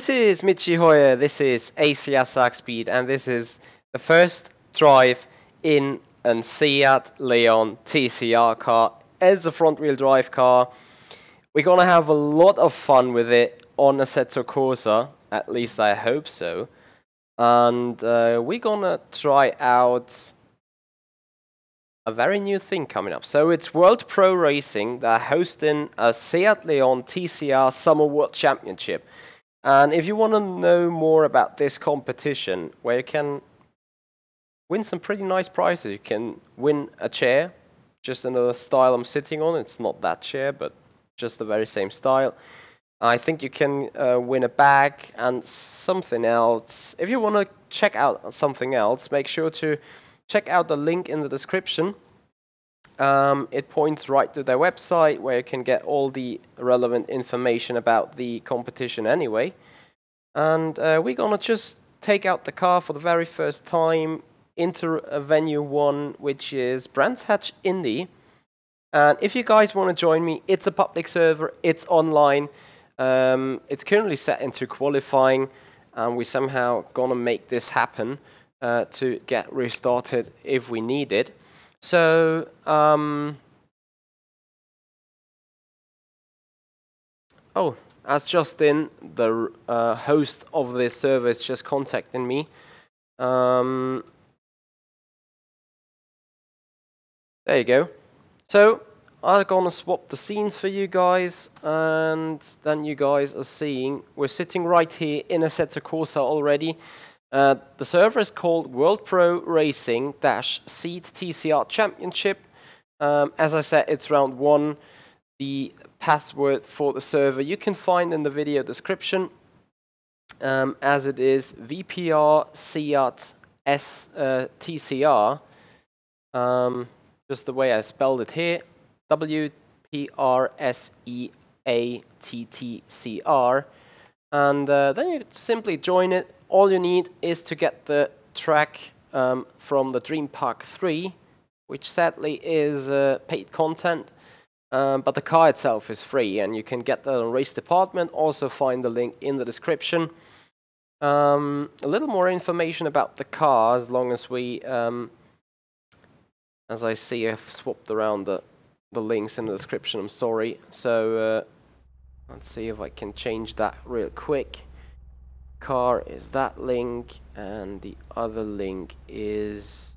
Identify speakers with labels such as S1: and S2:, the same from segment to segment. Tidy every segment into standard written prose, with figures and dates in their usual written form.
S1: This is Michi Hoyer, this is ACR Zakspeed, and this is the first drive in a Seat Leon TCR car. It's a front wheel drive car. We're gonna have a lot of fun with it on Assetto Corsa, at least I hope so. And we're gonna try out a very new thing coming up. So it's World Pro Racing. They're hosting a Seat Leon TCR Summer World Championship. And if you want to know more about this competition, where you can win some pretty nice prizes, you can win a chair, just another style I'm sitting on. It's not that chair, but just the very same style. I think you can win a bag and something else. If you want to check out something else, make sure to check out the link in the description. It points right to their website where you can get all the relevant information about the competition anyway. And we're gonna just take out the car for the very first time into venue 1, which is Brands Hatch Indy. And if you guys want to join me, it's a public server, it's online. It's currently set into qualifying, and we somehow gonna make this happen to get restarted if we need it. So, as Justin, the host of this server, is just contacting me. There you go. So, I'm gonna swap the scenes for you guys, and then you guys are seeing, we're sitting right here in Assetto Corsa already. The server is called World Pro Racing Seat TCR Championship. As I said, it's round 1. The password for the server you can find in the video description, as it is wprseattcr. Just the way I spelled it here, wprseattcr. And then you simply join it. All you need is to get the track from the Dream Park 3, which sadly is paid content, but the car itself is free, and you can get that on Race Department. Also find the link in the description. A little more information about the car, as long as we, as I see, I've swapped around the links in the description, I'm sorry. So let's see if I can change that real quick. Car is that link, and the other link is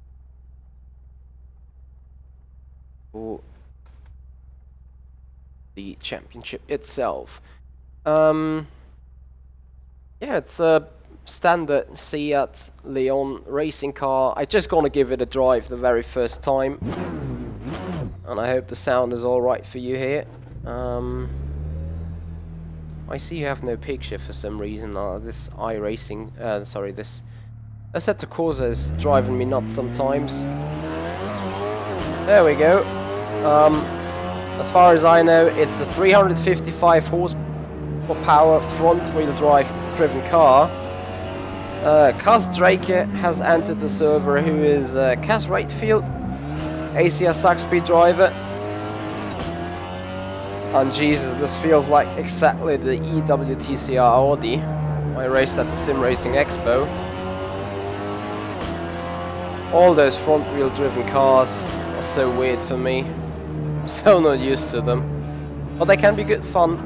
S1: for the championship itself. Yeah, it's a standard Seat Leon racing car. I just gonna give it a drive the very first time, and I hope the sound is alright for you here. I see you have no picture for some reason. This iRacing, this Assetto Corsa is driving me nuts sometimes. There we go. As far as I know, it's a 355 horsepower front wheel drive driven car. Kaz Draker has entered the server, who is Kaz Ratefield, ACR Zakspeed driver. And Jesus, this feels like exactly the EWTCR Audi I raced at the Sim Racing Expo. All those front wheel driven cars are so weird for me. I'm so not used to them. But they can be good fun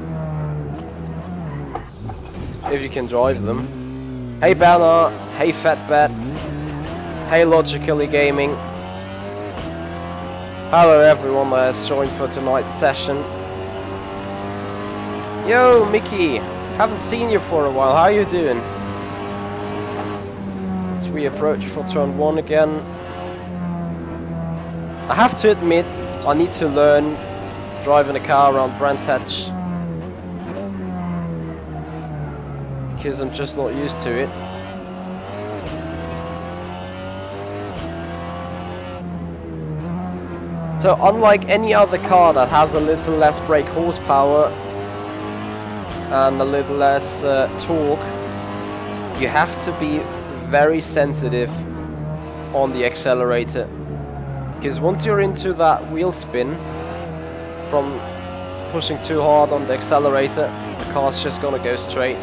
S1: if you can drive them. Hey Banner, hey Fatbat, hey Logically Gaming. Hello everyone that has joined for tonight's session. Yo, Mickey! Haven't seen you for a while. How are you doing? As we approach for turn 1 again. I have to admit, I need to learn driving a car around Brands Hatch, because I'm just not used to it. So, unlike any other car that has a little less brake horsepower and a little less torque, you have to be very sensitive on the accelerator, because once you're into that wheel spin from pushing too hard on the accelerator, the car's just gonna go straight.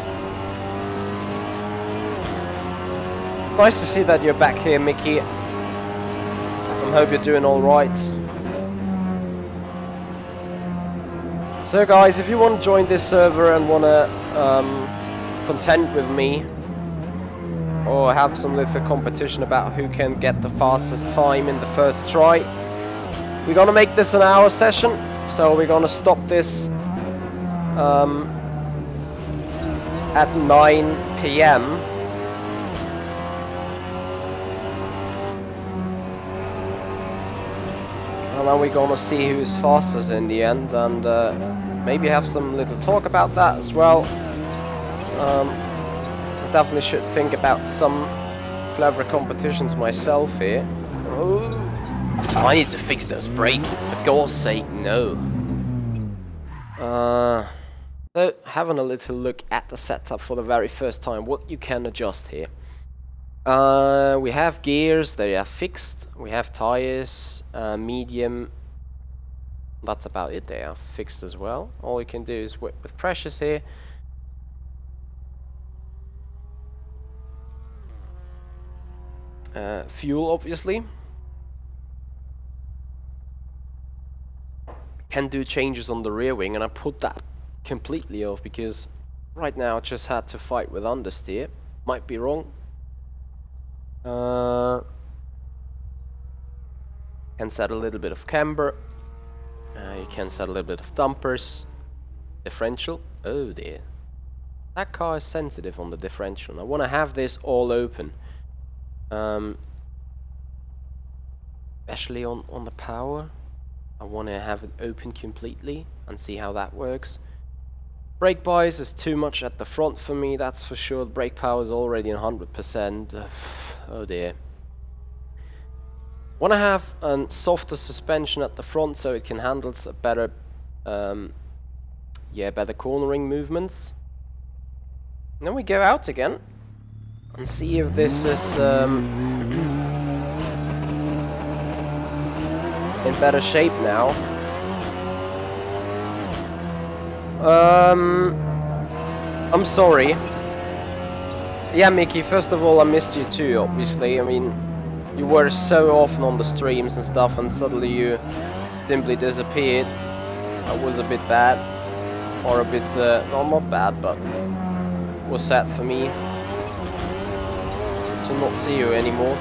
S1: Nice to see that you're back here, Michi. I hope you're doing alright. So guys, if you want to join this server and want to contend with me, or have some little competition about who can get the fastest time in the first try, we're gonna make this an hour session. So we're gonna stop this at 9 PM. And then we're gonna see who's fastest in the end, and maybe have some little talk about that as well. I definitely should think about some clever competitions myself here. Oh, I need to fix those brakes, for God's sake, no. So having a little look at the setup for the very first time, what you can adjust here. We have gears, they are fixed. We have tires, medium. That's about it, they are fixed as well. All you can do is work with pressures here. Fuel, obviously. Can do changes on the rear wing, and I put that completely off because right now I just had to fight with understeer. Might be wrong. Can set a little bit of camber. You can set a little bit of dampers. Differential. Oh dear. That car is sensitive on the differential. I want to have this all open. Especially on the power. I want to have it open completely and see how that works. Brake bias is too much at the front for me, that's for sure. Brake power is already 100%. Oh dear. Want to have a softer suspension at the front so it can handle better, better cornering movements. And then we go out again and see if this is in better shape now. I'm sorry. Yeah, Michi, first of all, I missed you too, obviously. I mean, you were so often on the streams and stuff, and suddenly you simply disappeared. That was a bit bad. Or a bit, no, not bad, but it was sad for me to not see you anymore.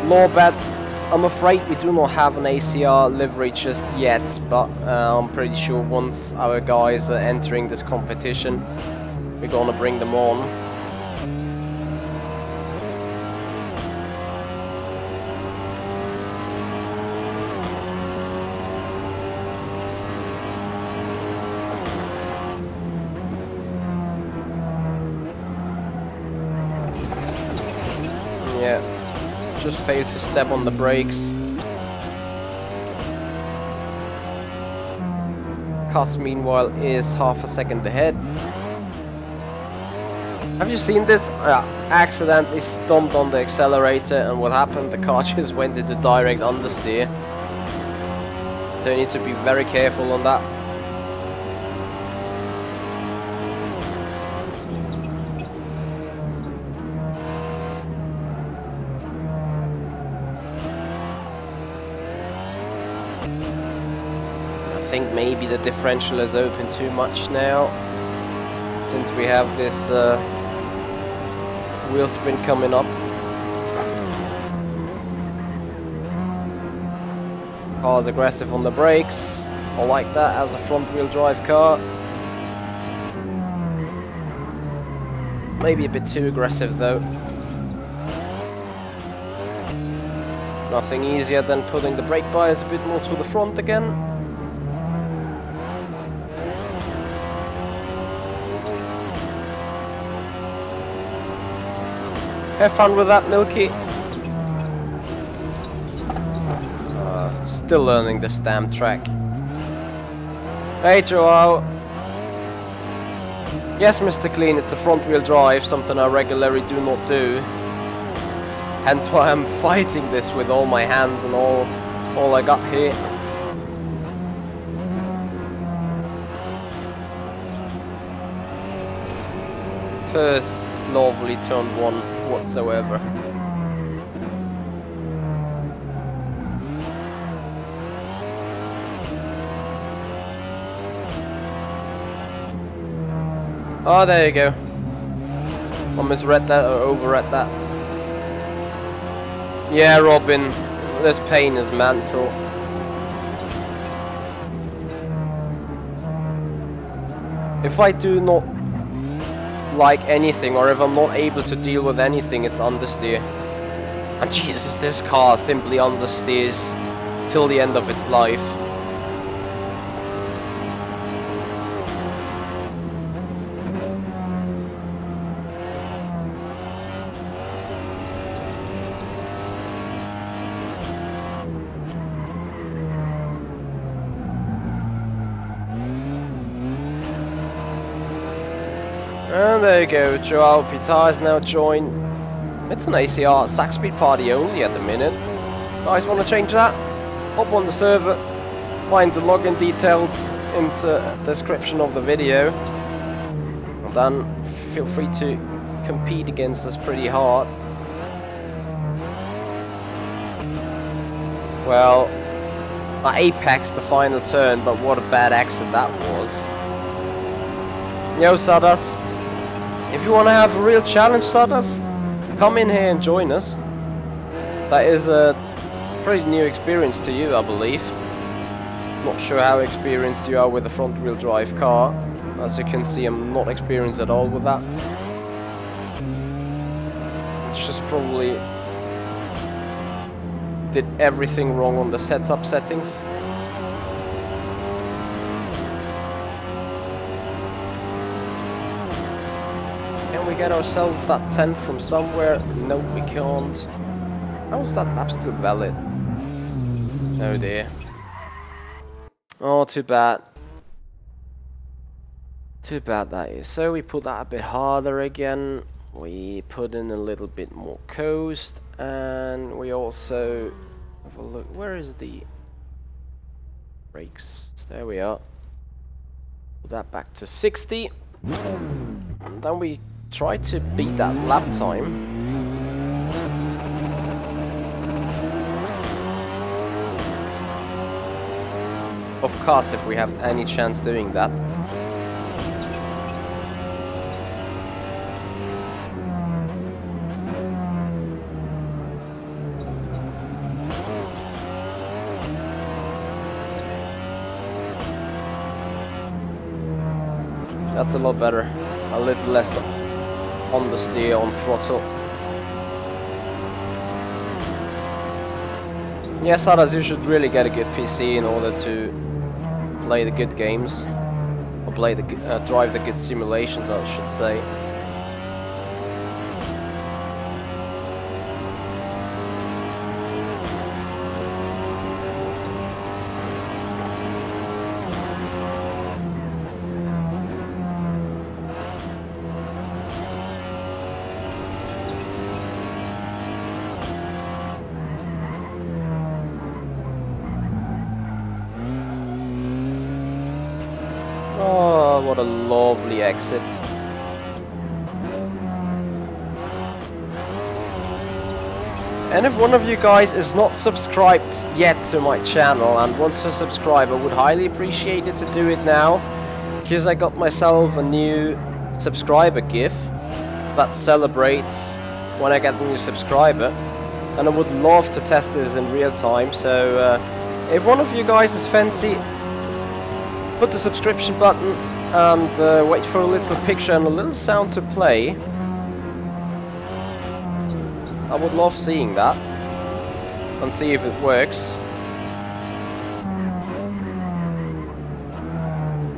S1: Lawbad, I'm afraid we do not have an ACR livery just yet, but I'm pretty sure once our guys are entering this competition, we're gonna bring them on. Yeah. Just failed to step on the brakes. Cast meanwhile is half a second ahead. Have you seen this? Accidentally stomped on the accelerator, and what happened? The car just went into direct understeer. So you need to be very careful on that. I think maybe the differential is open too much now, since we have this wheel spin coming up. Car's aggressive on the brakes. I like that as a front wheel drive car. Maybe a bit too aggressive though. Nothing easier than putting the brake bias a bit more to the front again. Have fun with that, Milky. Still learning the stamp track. Hey, Joao. Yes, Mr. Clean, it's a front wheel drive, something I regularly do not do. Hence why I'm fighting this with all my hands and all I got here. First lovely turn 1 whatsoever. Oh, there you go. I misread that or overread that. Yeah, Robin, this pain is mental. If I do not like anything, or if I'm not able to deal with anything, it's understeer. And Jesus, this car simply understeers till the end of its life. And there you go, Joao Pitar is now joined. It's an ACR Zakspeed party only at the minute. Guys, want to change that? Hop on the server, find the login details in the description of the video, and then feel free to compete against us pretty hard. Well, I apexed the final turn, but what a bad exit that was. Yo, Sadas. If you want to have a real challenge, Sadas, come in here and join us. That is a pretty new experience to you, I believe. Not sure how experienced you are with a front wheel drive car. As you can see, I'm not experienced at all with that. It's just probably did everything wrong on the setup settings. Can we get ourselves that 10 from somewhere? No, we can't. How is that lap still valid? Oh dear. Oh, too bad. Too bad that is. So we put that a bit harder again. We put in a little bit more coast, and we also have a look. Where is the brakes? There we are. Put that back to 60. And then we try to beat that lap time. Of course, if we have any chance doing that. That's a lot better. A little less on the steer, on throttle. Yes, Sadas, you should really get a good PC in order to play the good games, or play the drive the good simulations, I should say. Oh, what a lovely exit. And if one of you guys is not subscribed yet to my channel and wants to subscribe, I would highly appreciate it to do it now, because I got myself a new subscriber gift that celebrates when I get a new subscriber, and I would love to test this in real time. So if one of you guys is fancy, put the subscription button and wait for a little picture and a little sound to play. I would love seeing that and see if it works.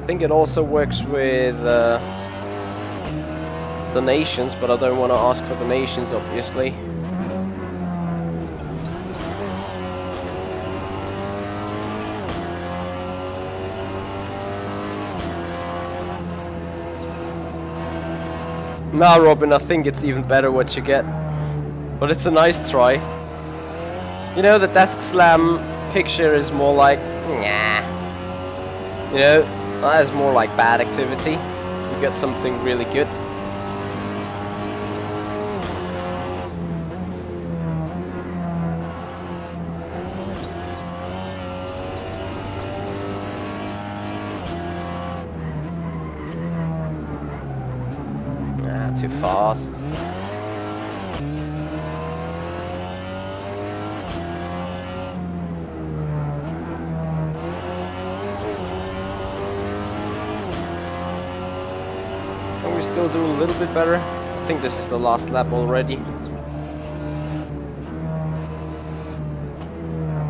S1: I think it also works with donations, but I don't want to ask for donations, obviously. Nah, Robin, I think it's even better what you get. But it's a nice try. You know, the desk slam picture is more like, nah. You know, that is more like bad activity. You get something really good. fast. Can we still do a little bit better? I think this is the last lap already.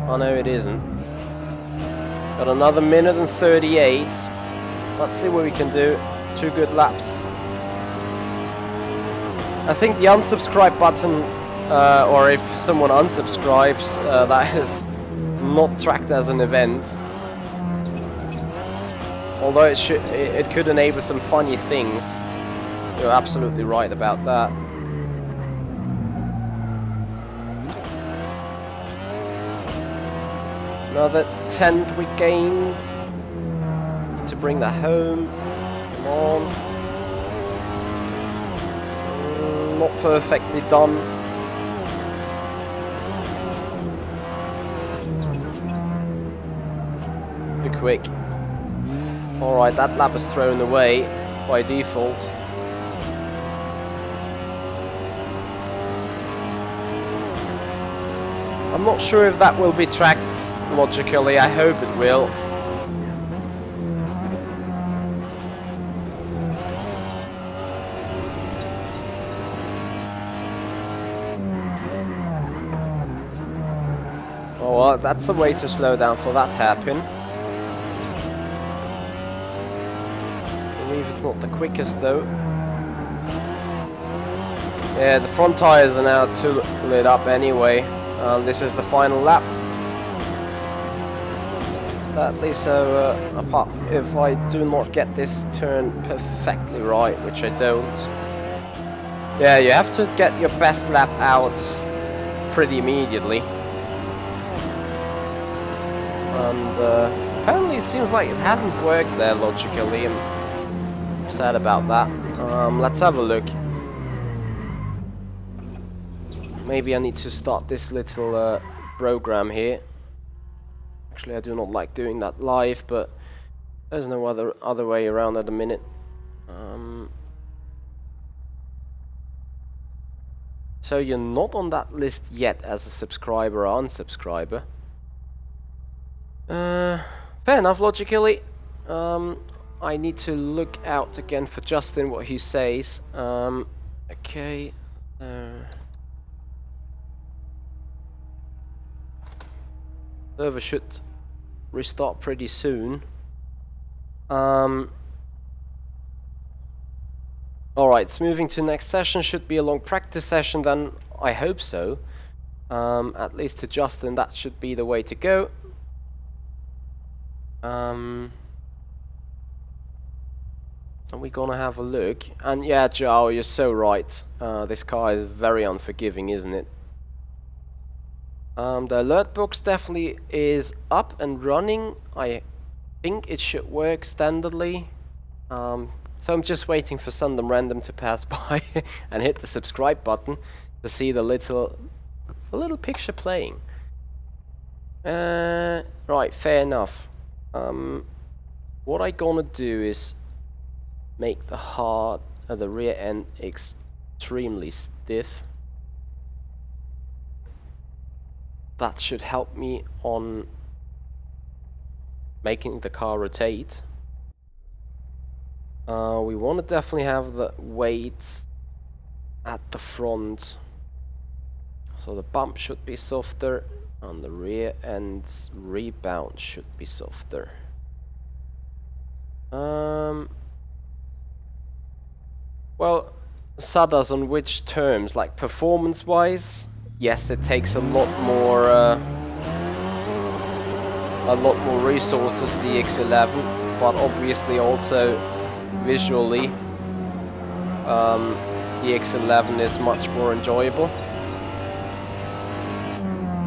S1: Oh no, it isn't. Got another minute and 38. Let's see what we can do. 2 good laps. I think the unsubscribe button, or if someone unsubscribes, that is not tracked as an event. Although it could enable some funny things. You're absolutely right about that. Another 10th we gained. Need to bring that home. Come on. Not perfectly done. Too quick. Alright, that lap is thrown away by default. I'm not sure if that will be tracked logically. I hope it will. Oh well, that's a way to slow down for that happen. I believe it's not the quickest though. Yeah, the front tires are now too lit up anyway. This is the final lap. At least so, apart if I do not get this turn perfectly right, which I don't. Yeah, you have to get your best lap out pretty immediately. And apparently it seems like it hasn't worked there logically. I'm sad about that. Let's have a look. Maybe I need to start this little program here. Actually, I do not like doing that live, but there's no other way around at the minute. So you're not on that list yet as a subscriber or unsubscriber. Fair enough, logically. I need to look out again for Justin, what he says. Okay. Server should restart pretty soon. Alright, it's moving to next session. Should be a long practice session then. I hope so. At least to Justin, that should be the way to go. And we're gonna have a look. And yeah, Joe, you're so right. This car is very unforgiving, isn't it? The alert box definitely is up and running. I think it should work standardly. So I'm just waiting for Sundom Random to pass by and hit the subscribe button to see the little picture playing. Right, fair enough. What I gonna do is make the rear end extremely stiff. That should help me on making the car rotate. We want to definitely have the weight at the front, so the bump should be softer and the rear end's rebound should be softer. Well, Sadas on which terms? Like performance wise? Yes, it takes a lot more resources, the X11, but obviously also visually, the X11 is much more enjoyable.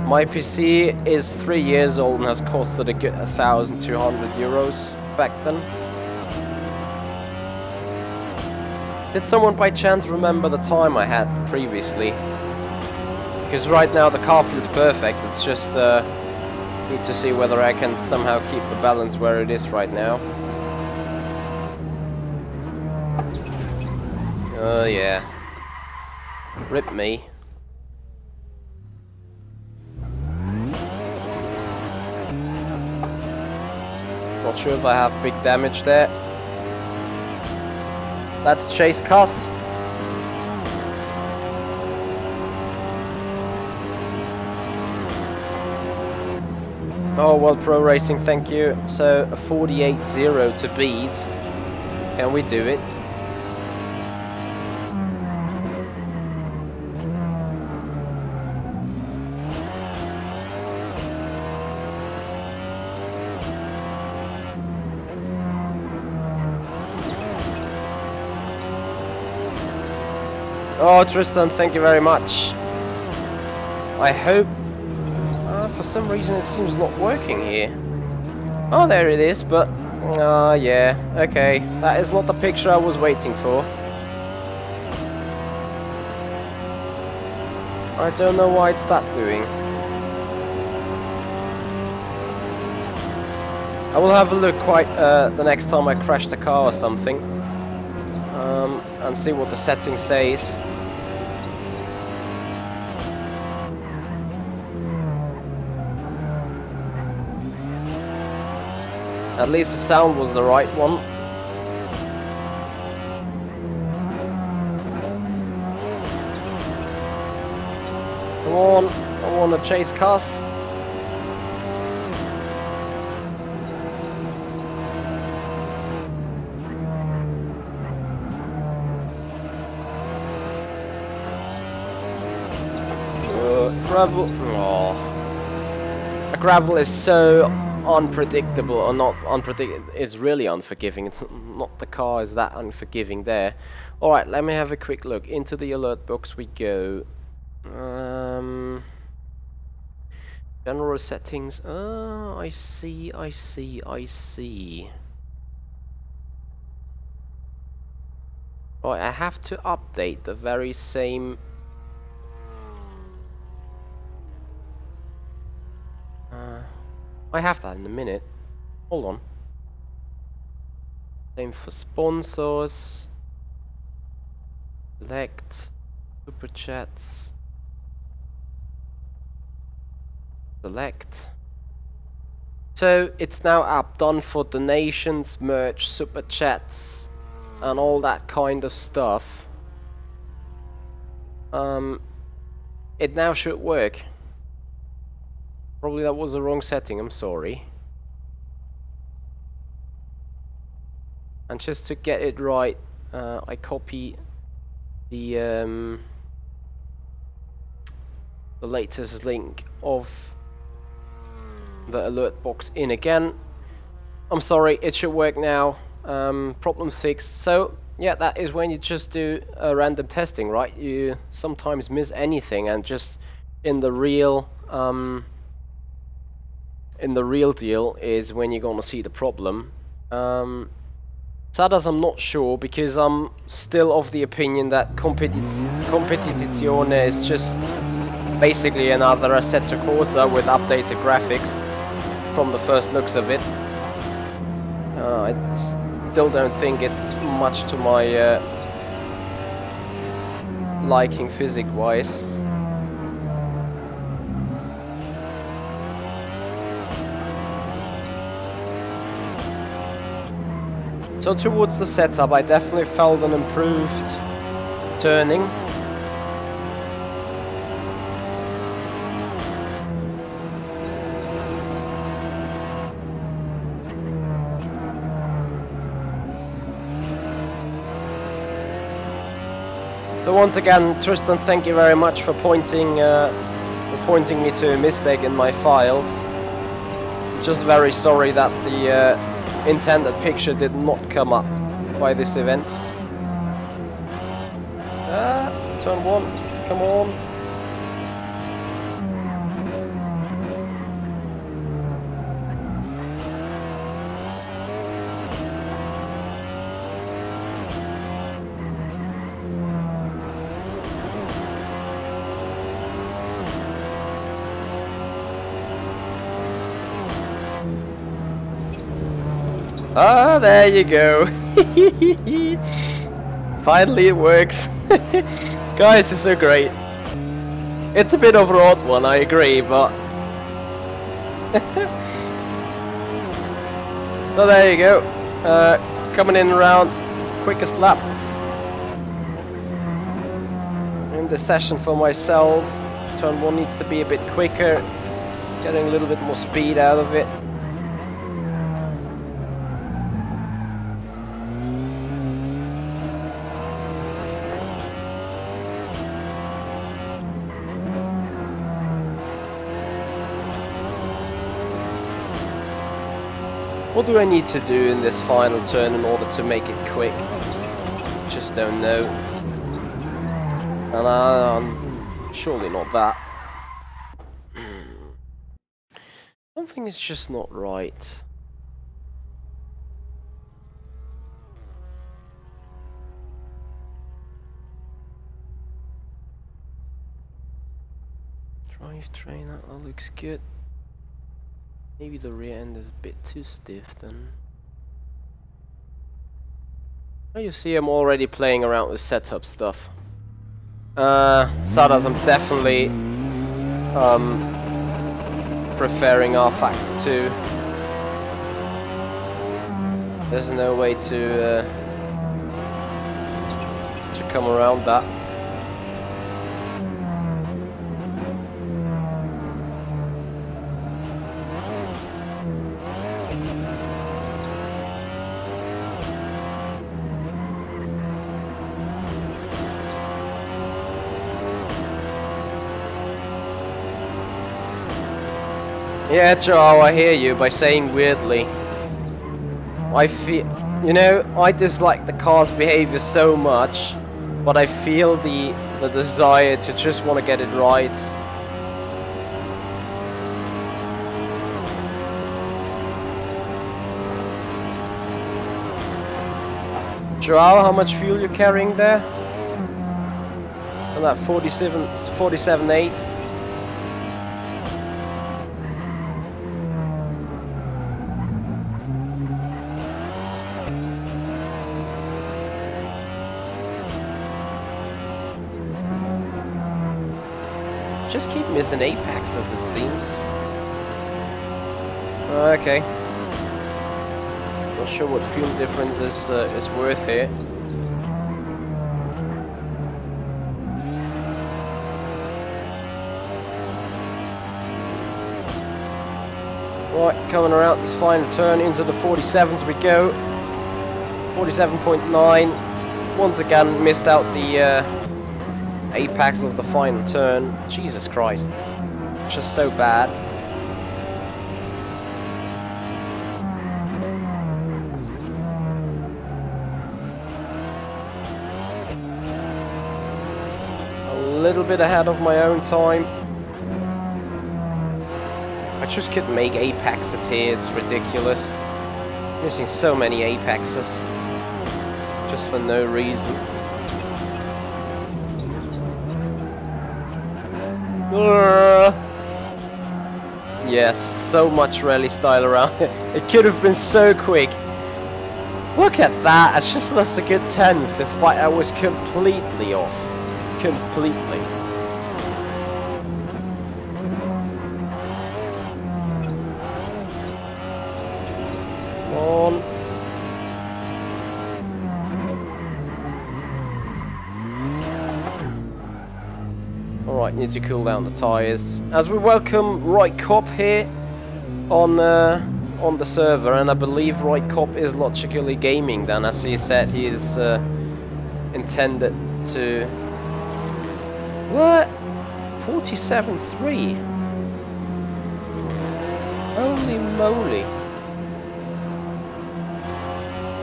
S1: My PC is 3 years old and has costed a good 1,200 euros back then. Did someone by chance remember the time I had previously? Because right now the car feels perfect, it's just need to see whether I can somehow keep the balance where it is right now. Yeah. Rip me. Not sure if I have big damage there. Let's chase cars. Oh, well, Pro Racing, thank you. So, a 48.0 to beat. Can we do it? Oh, Tristan, thank you very much. I hope... for some reason it seems not working here. Oh, there it is, but... yeah, okay. That is not the picture I was waiting for. I don't know why it's that doing. I will have a look quite the next time I crash the car or something. And see what the setting says. At least the sound was the right one. Come on, I want to chase cars. Gravel. Oh. A gravel is so unpredictable, or not unpredictable, is really unforgiving. It's not the car is that unforgiving there. Alright, let me have a quick look. Into the alert box we go. General settings. Oh, I see. Right, I have to update the very same... I have that in a minute. Hold on. Same for sponsors. Select. Super chats. Select. So it's now up, done for donations, merch, super chats, and all that kind of stuff. It now should work. Probably that was the wrong setting, I'm sorry. And just to get it right, I copy the latest link of the alert box in again. I'm sorry, it should work now. Problem fixed. So yeah, that is when you just do random testing, right? You sometimes miss anything, and just in the real deal is when you're gonna see the problem. Sad as I'm not sure, because I'm still of the opinion that Competizione is just basically another Assetto Corsa with updated graphics from the first looks of it. I still don't think it's much to my liking physics-wise. So towards the setup, I definitely felt an improved turning. So once again, Tristan, thank you very much for pointing me to a mistake in my files. Just very sorry that the intended picture did not come up by this event. Turn one, come on. Ah, there you go. Finally it works. Guys, it's so great. It's a bit of an odd one, I agree, but... So there you go. Coming in around quickest lap in the session for myself. Turn 1 needs to be a bit quicker, getting a little bit more speed out of it. What do I need to do in this final turn in order to make it quick? Just don't know. And I'm surely not that. Something is just not right. Drivetrain, that looks good. Maybe the rear end is a bit too stiff then. Oh, you see I'm already playing around with setup stuff. Sadas, I'm definitely preferring rFactor 2. There's no way to come around that. Yeah, Joe, I hear you by saying weirdly. I feel, you know, I dislike the car's behavior so much, but I feel the desire to just want to get it right. Joao, how much fuel you carrying there? On that 47.8. Just keep missing apex as it seems. Okay. Not sure what fuel difference is worth here. Right, coming around this final turn into the 47s we go. 47.9. Once again missed out the apex of the final turn. Jesus Christ, just so bad. A little bit ahead of my own time. I just couldn't make apexes here, it's ridiculous. Missing so many apexes just for no reason. Yes, so much rally style around it. It could have been so quick. Look at that, it's just lost a good 10th despite I was completely off. Completely. Come on. Alright, need to cool down the tyres. As we welcome Roy Kopp here on the server, and I believe Roy Kopp is logically gaming then, as he said he is intended to... What? 47.3? Holy moly.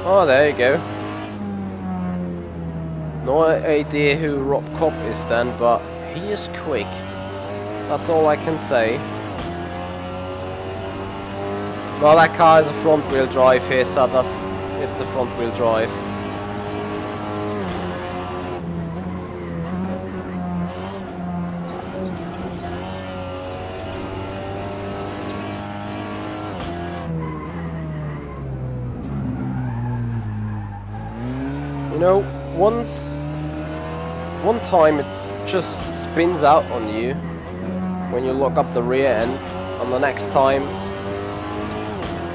S1: Oh, there you go. No idea who Rob Kopp is then, but he is quick. That's all I can say. Well, that car is a front wheel drive here, Sadas. It's a front wheel drive. You know, once one time it just spins out on you when you lock up the rear end, and the next time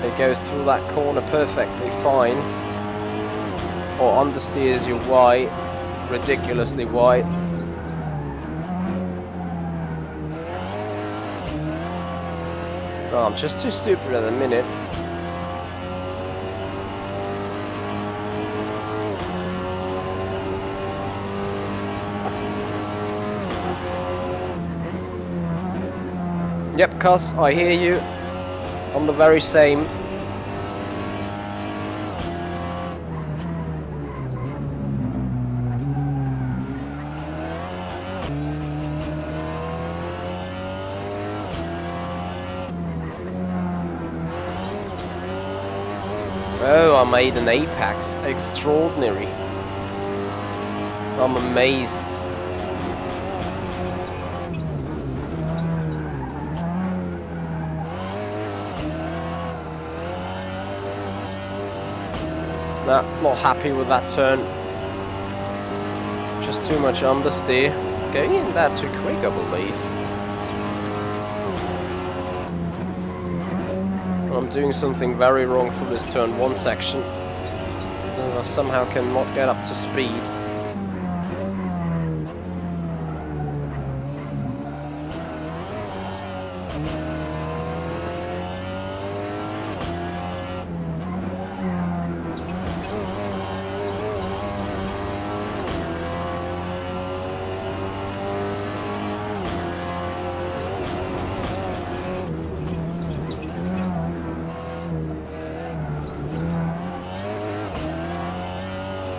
S1: it goes through that corner perfectly fine, or understeers you wide, ridiculously wide. No, I'm just too stupid at the minute. Yep, cuz, I hear you. I'm the very same. Oh, I made an apex. Extraordinary. I'm amazed. Nah, not happy with that turn. Just too much understeer. Going in that too quick, I believe. I'm doing something very wrong for this turn 1 section, as I somehow cannot get up to speed.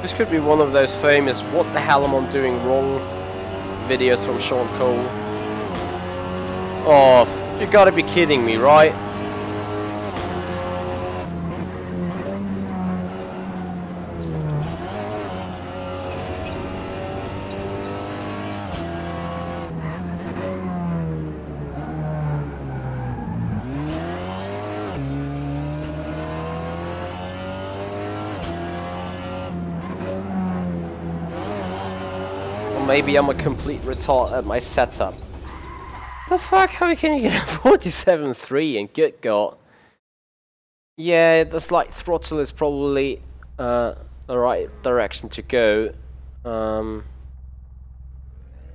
S1: This could be one of those famous "what the hell am I doing wrong" videos from Sean Cole. Oh, you gotta be kidding me, right? Maybe I'm a complete retard at my setup. The fuck? How can you get a 47.3 and good god? Yeah, the slight throttle is probably the right direction to go.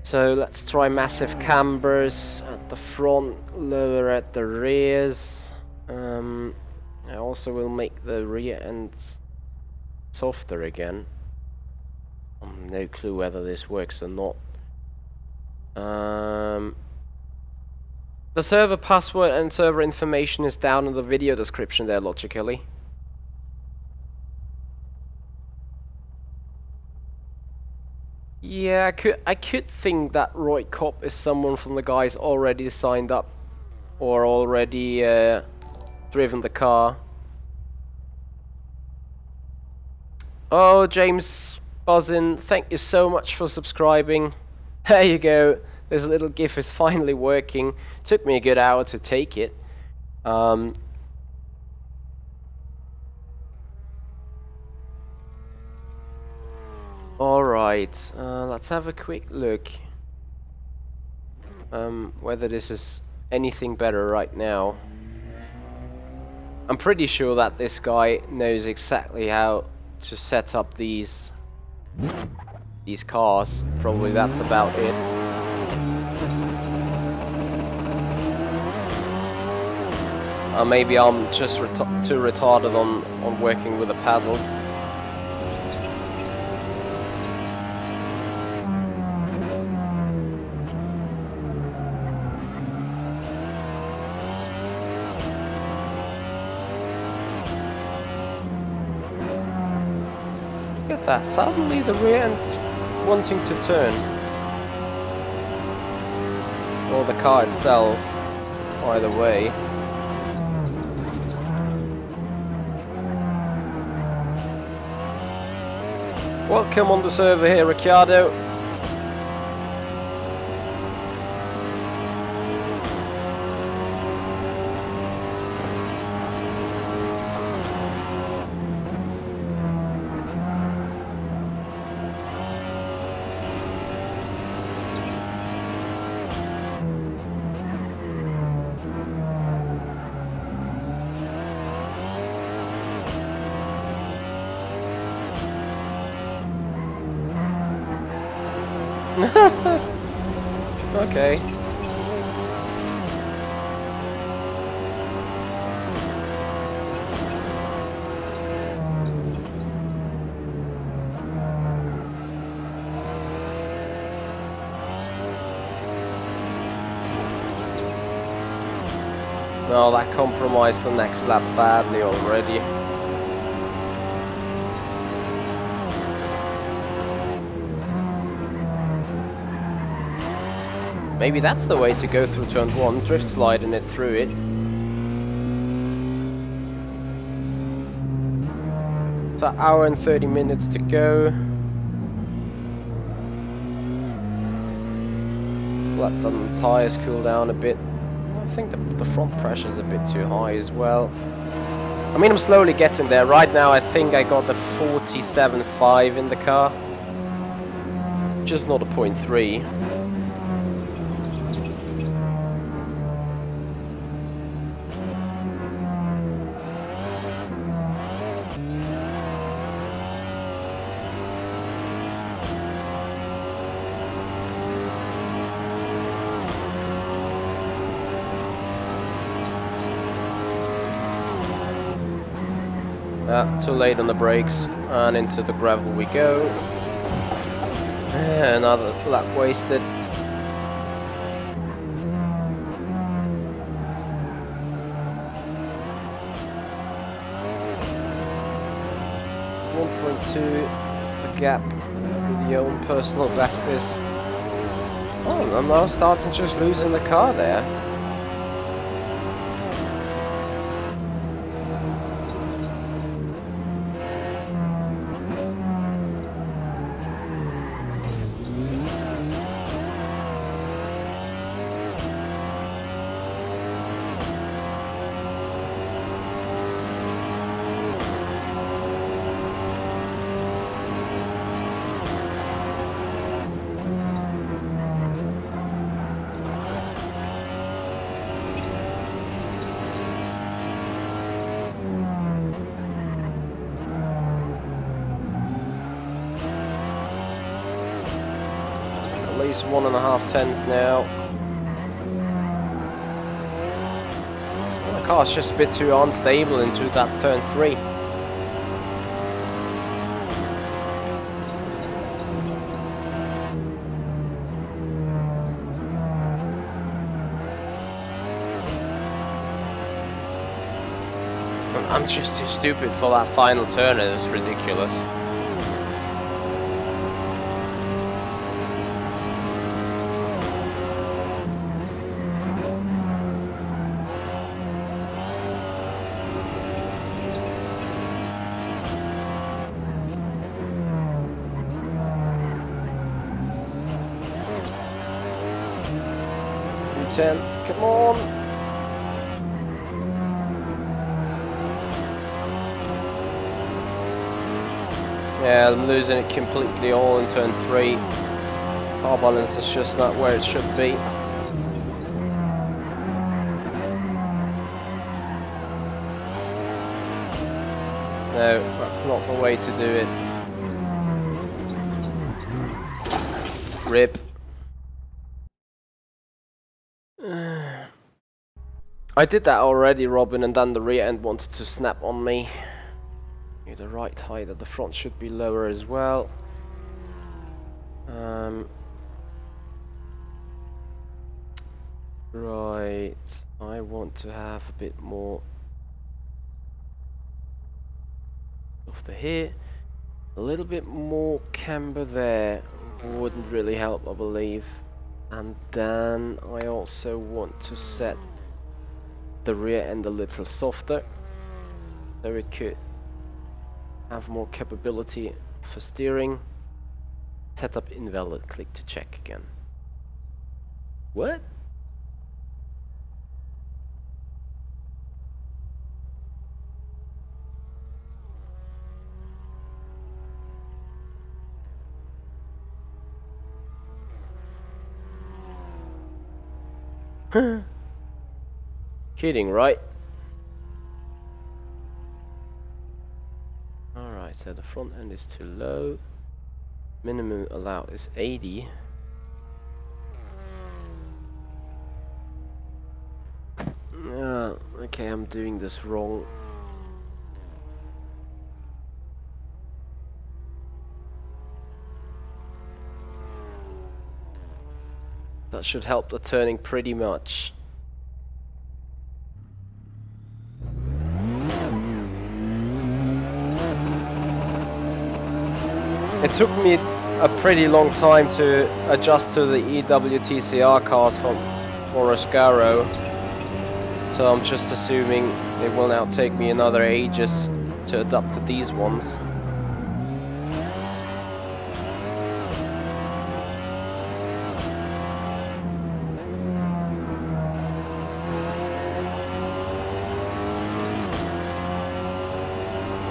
S1: So let's try massive cambers at the front, lower at the rears. I also will make the rear ends softer again. No clue whether this works or not. The server password and server information is down in the video description there, logically. Yeah, I could think that Roy Kopp is someone from the guys already signed up or already driven the car. Oh, James Buzzin, thank you so much for subscribing. There you go. This little GIF is finally working. Took me a good hour to take it. Alright, let's have a quick look. Whether this is anything better right now. I'm pretty sure that this guy knows exactly how to set up these cars. Probably that's about it. Maybe I'm just too retarded on working with the paddles. Look at that, suddenly the rear end's wanting to turn. Or the car itself, either way. Welcome on the server here, Ricciardo. Okay. No, that compromised the next lap badly already. Maybe that's the way to go through turn 1, drift sliding it through it. It's an hour and 30 minutes to go. Let the tyres cool down a bit. I think the front pressure is a bit too high as well. I mean, I'm slowly getting there. Right now I think I got a 47.5 in the car. Just not a 0.3. Too late on the brakes, and into the gravel we go. Another lap wasted. The gap with your own personal best is. Oh, I'm now starting just losing the car there. At least 1.5 tenths now. The car's just a bit too unstable into that turn 3. I'm just too stupid for that final turn, it was ridiculous. Tenth, come on! Yeah, I'm losing it completely all in turn 3. Car balance is just not where it should be. No, that's not the way to do it. RIP. I did that already, Robin, and then the rear end wanted to snap on me. The right height at the front should be lower as well. Right, I want to have a bit more of the here. A little bit more camber there wouldn't really help, I believe. And then I also want to set the rear end a little softer, so it could have more capability for steering. Setup invalid, click to check again. What? Kidding, right? Alright, so the front end is too low. Minimum allowed is 80. Okay, I'm doing this wrong. That should help the turning pretty much. It took me a pretty long time to adjust to the EWTCR cars from Moroscaro, so I'm just assuming it will now take me another ages to adapt to these ones.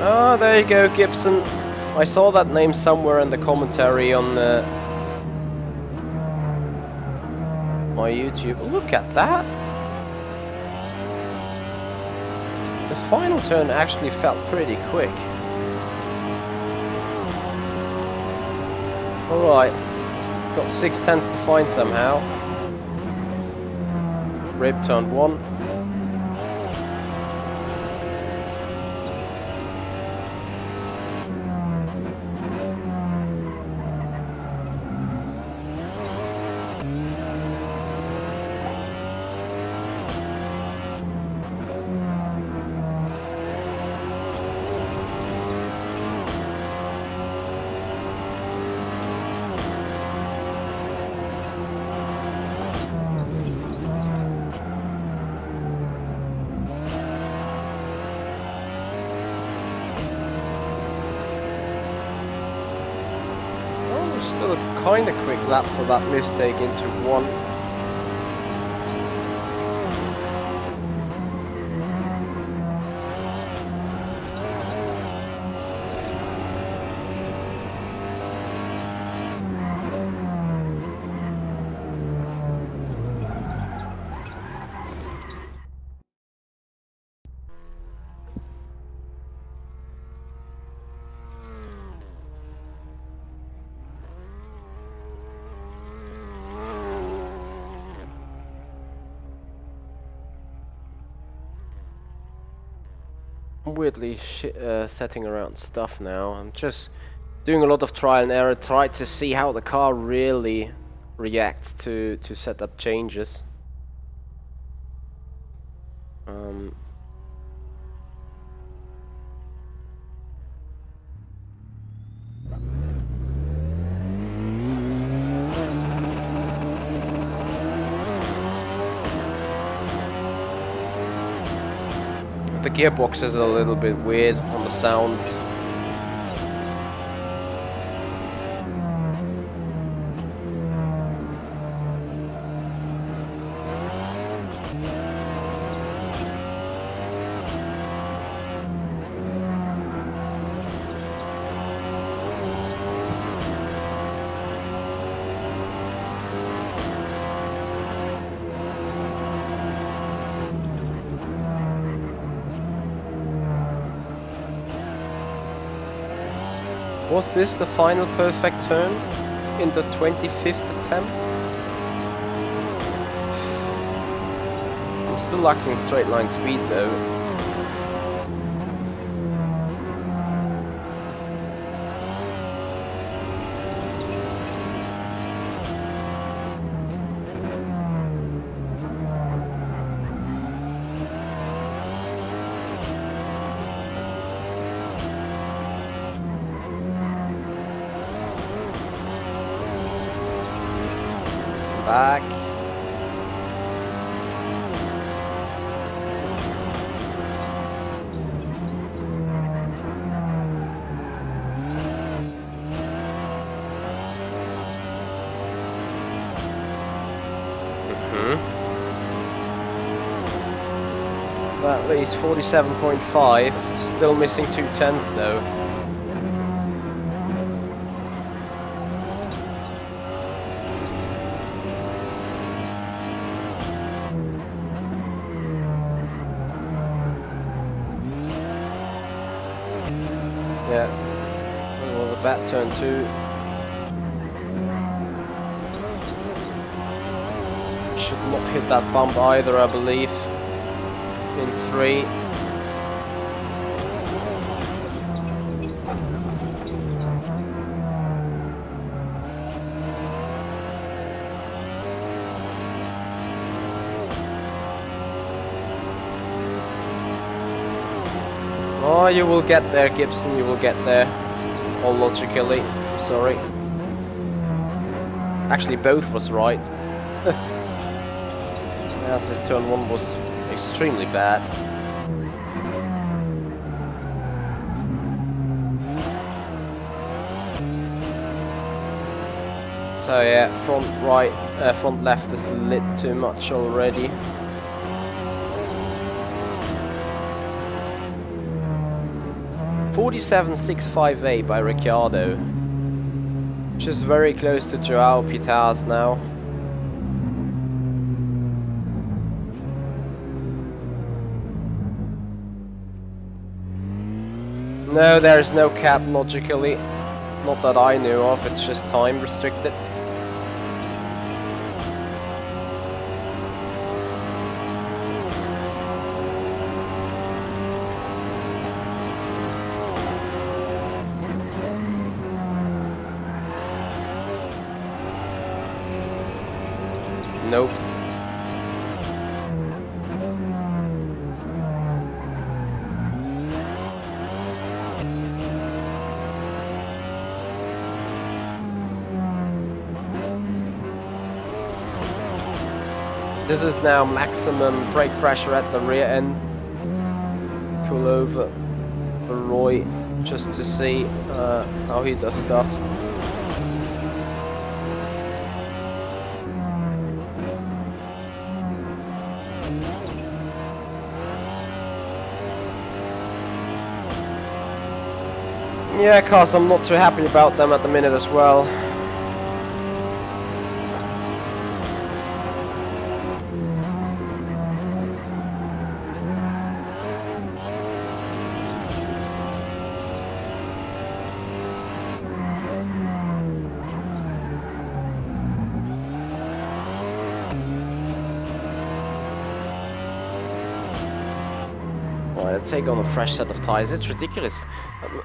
S1: Ah, there you go, Gibson. I saw that name somewhere in the commentary on my YouTube. Look at that! This final turn actually felt pretty quick. Alright, got 6/10 to find somehow. Rib turn 1. Kind of quick lap for that mistake into 1. Weirdly setting around stuff now. I'm just doing a lot of trial and error, try to see how the car really reacts to setup changes. The gearbox is a little bit weird on the sounds. Was this the final perfect turn in the 25th attempt? I'm still lacking straight line speed though. Back. That leaves 47.5, still missing 2/10 though. Yeah, it was a bad turn too. Should not hit that bump either, I believe. in 3. Oh, you will get there, Gibson, you will get there. All logically, sorry. Actually, both was right. As this turn 1 was extremely bad. So yeah, front left is lit too much already. .47.658 by Ricciardo, which is very close to Joao Pitar's now. No, there's no cap logically, not that I knew of, it's just time restricted. Nope. This is now maximum brake pressure at the rear end. Pull over for Roy just to see how he does stuff. Yeah, cause I'm not too happy about them at the minute as well. Take on a fresh set of tires. It's ridiculous.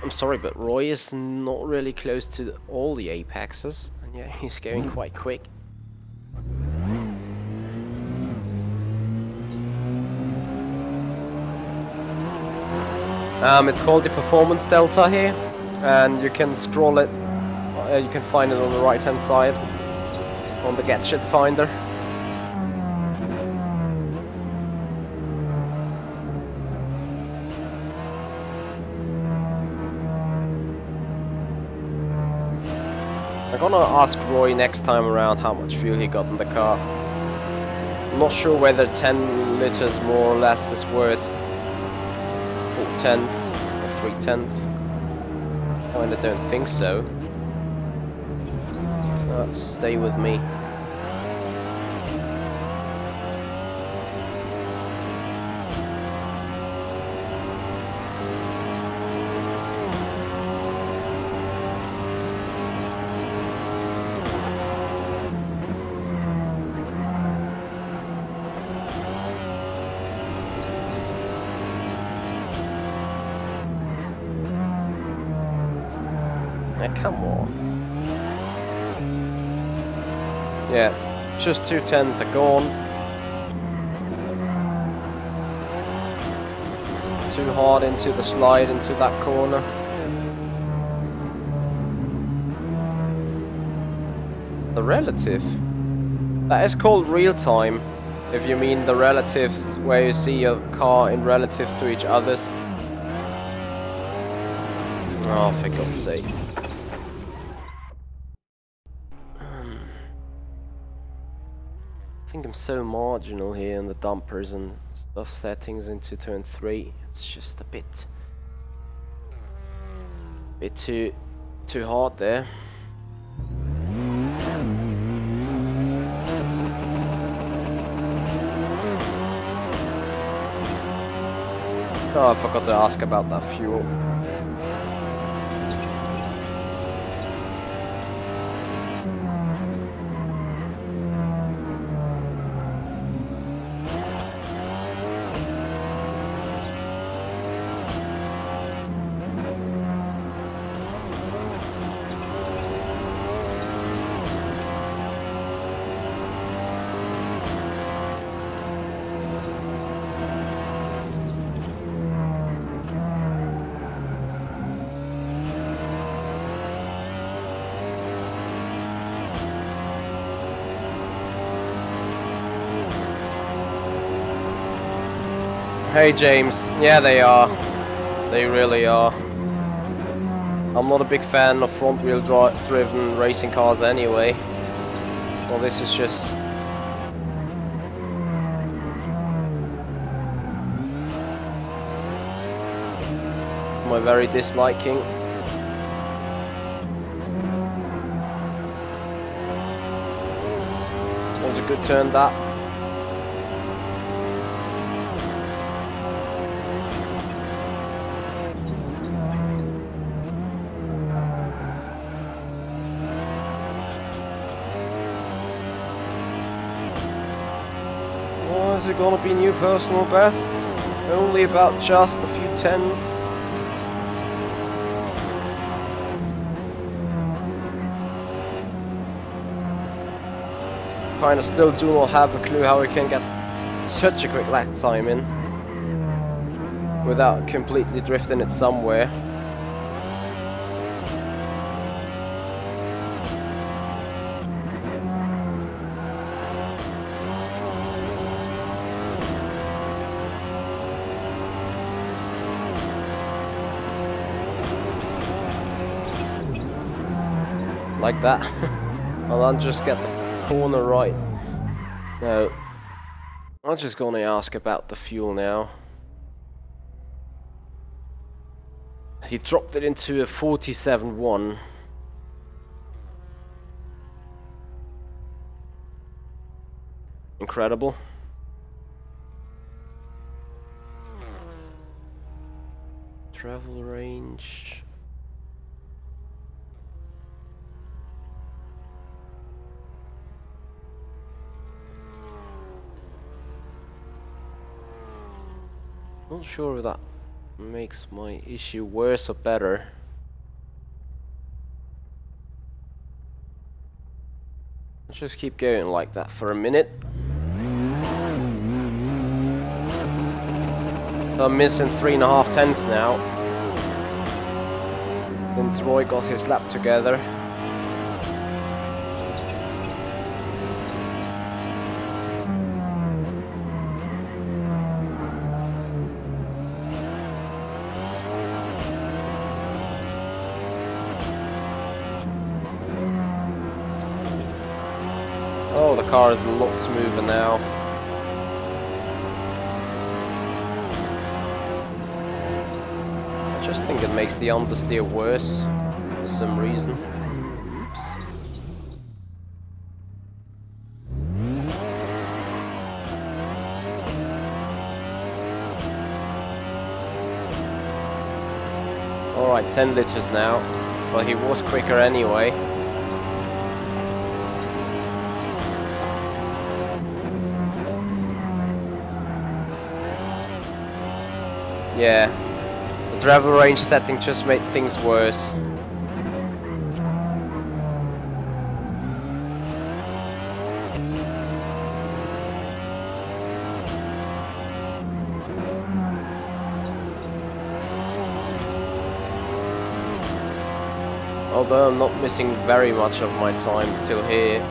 S1: I'm sorry, but Roy is not really close to all the apexes, and yeah, he's going quite quick. It's called the Performance Delta here, and you can scroll it. You can find it on the right-hand side on the gadget finder. I'm gonna ask Roy next time around how much fuel he got in the car. I'm not sure whether 10 liters more or less is worth 4/10 or 3/10. I don't think so. Stay with me. Come on. Yeah, just 2/10 are gone. Too hard into the slide into that corner. The relative. That is called real time, if you mean the relatives where you see your car in relatives to each other's. Oh, for God's sake. I think I'm so marginal here in the dumpers and stuff settings into turn 3. It's just a bit too hard there. Oh, I forgot to ask about that fuel. Hey James, yeah they are. They really are. I'm not a big fan of front wheel driven racing cars anyway. Well, this is just... my very disliking. Was a good turn that. Oh, is it gonna be new personal best? Only about just a few tenths. Kinda still do not have a clue how we can get such a quick lap time in without completely drifting it somewhere. Like that. I'll then just get the corner right. No, I'm just gonna ask about the fuel now. He dropped it into a 47.1. Incredible. Travel range. Not sure if that makes my issue worse or better. Let's just keep going like that for a minute. So I'm missing 3.5 tenths now. Since Roy got his lap together. Oh, the car is a lot smoother now. I just think it makes the understeer worse for some reason. Oops. Alright, 10 liters now. Well, he was quicker anyway. Yeah, the travel range setting just made things worse. Although I'm not missing very much of my time till here.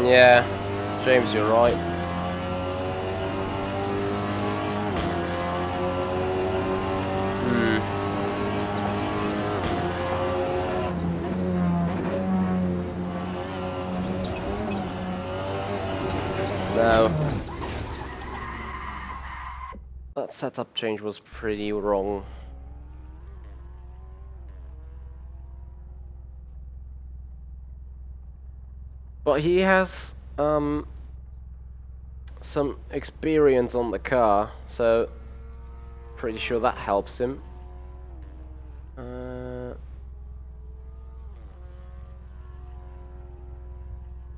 S1: Yeah, James, you're right. No. That setup change was pretty wrong. But he has some experience on the car, so pretty sure that helps him. I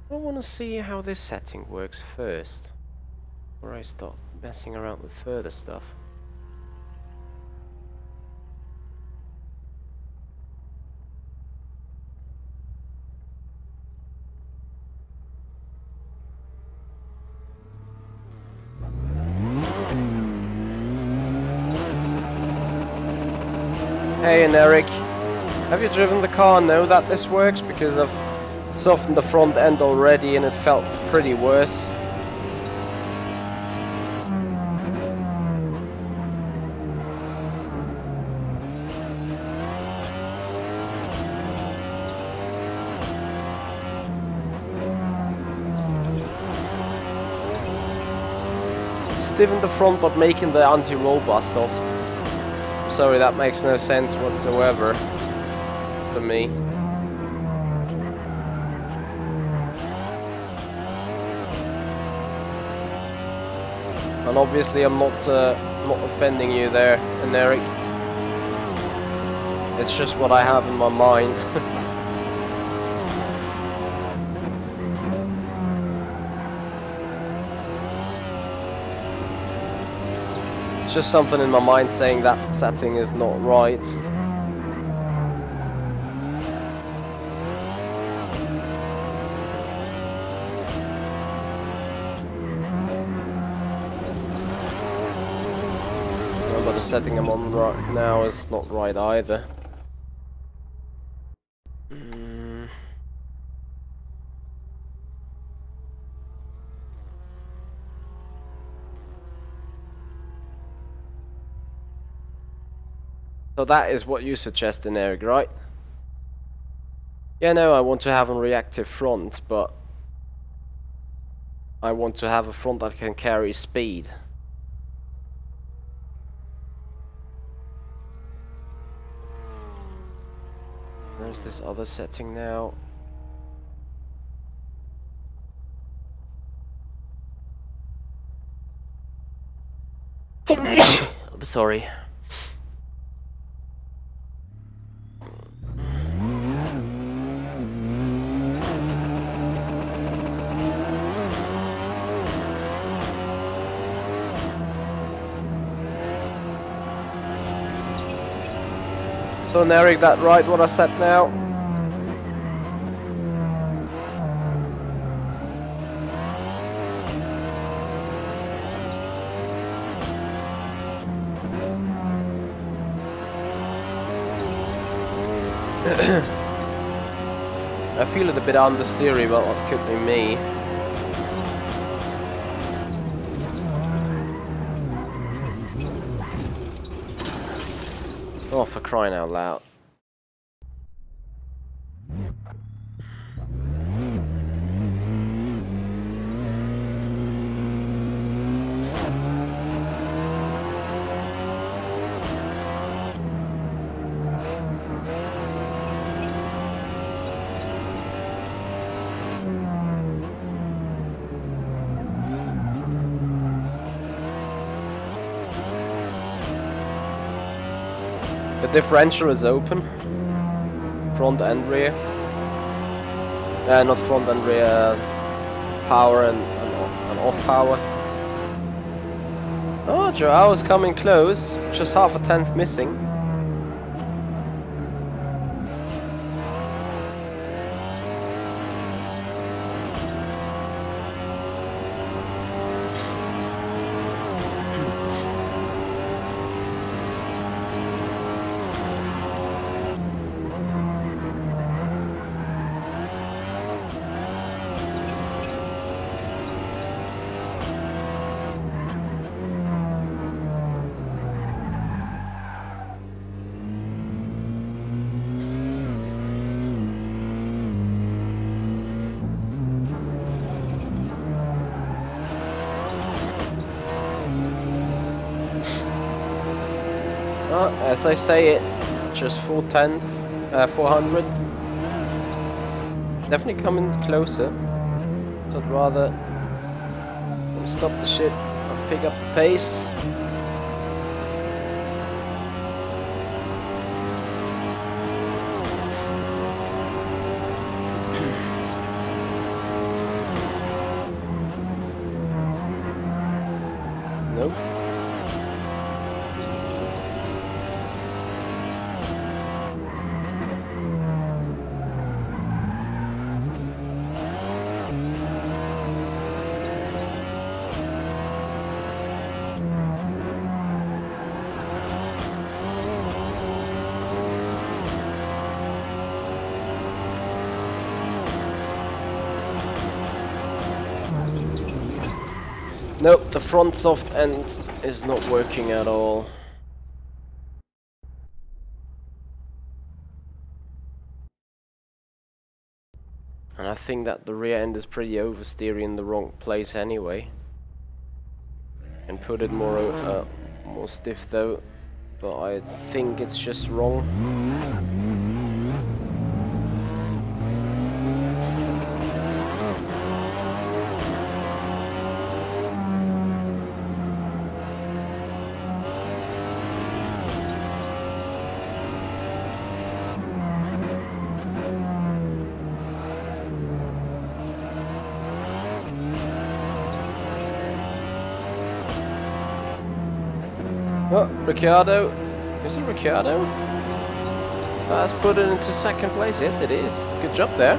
S1: want to see how this setting works first, before I start messing around with further stuff. Hey, and Eric. Have you driven the car and know that this works? Because I've softened the front end already and it felt pretty worse. Stiffen the front but making the anti-roll bar soft. Sorry, that makes no sense whatsoever for me. And obviously I'm not offending you there, and Eric. It's just what I have in my mind. It's just something in my mind saying that setting is not right. But the setting I'm on right now is not right either. So that is what you suggest, Eric, right? Yeah, no, I want to have a reactive front, but I want to have a front that can carry speed. Where's this other setting now? I'm sorry. So Eric, that right what I said now? I feel it a bit understeery, but it could be me. Oh, for crying out loud. The differential is open, front and rear. Not front and rear, power and off power. Oh, Joe was coming close, just half a tenth missing. As I say it, just 400. Definitely coming closer. So I'd rather stop the shit and pick up the pace. Nope. Nope, the front soft end is not working at all. And I think that the rear end is pretty oversteering in the wrong place anyway. And put it more stiff though, but I think it's just wrong. Oh, Ricciardo. Is it Ricciardo? That's put it into second place. Yes, it is. Good job there.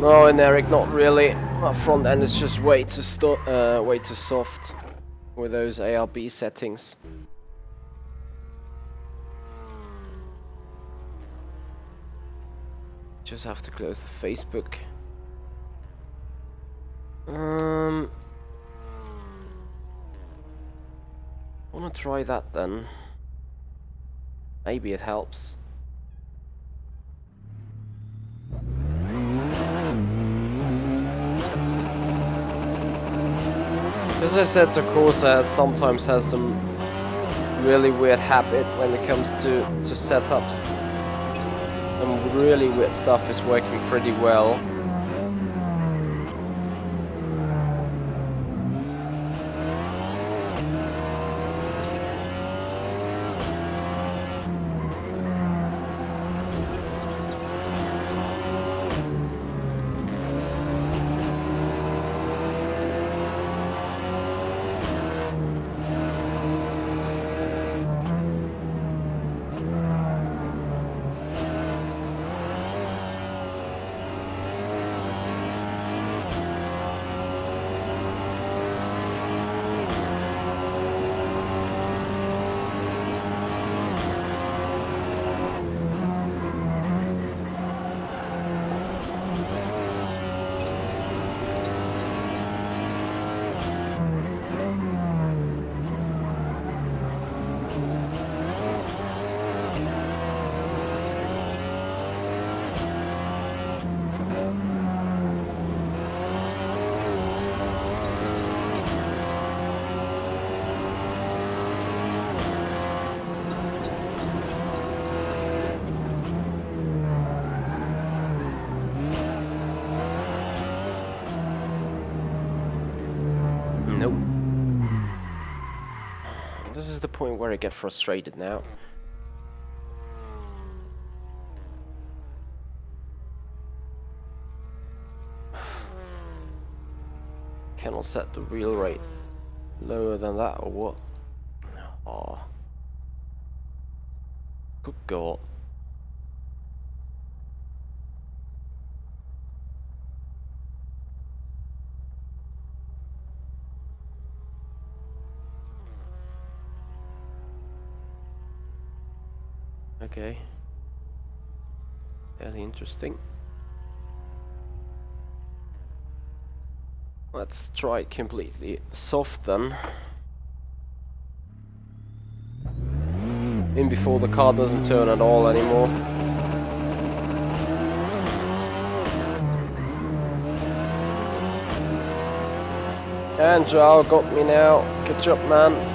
S1: No, and Eric, not really. My front end is just way too soft with those ARB settings. Just have to close the Facebook. Wanna try that then? Maybe it helps. As I said, the Corsa sometimes has some really weird habit when it comes to setups. Some really weird stuff is working pretty well. Point where I get frustrated now. Cannot set the wheel rate lower than that, or what? Oh, good God. Okay, fairly interesting. Let's try it completely soft then. In before the car doesn't turn at all anymore. And Joao got me now. Good job, man.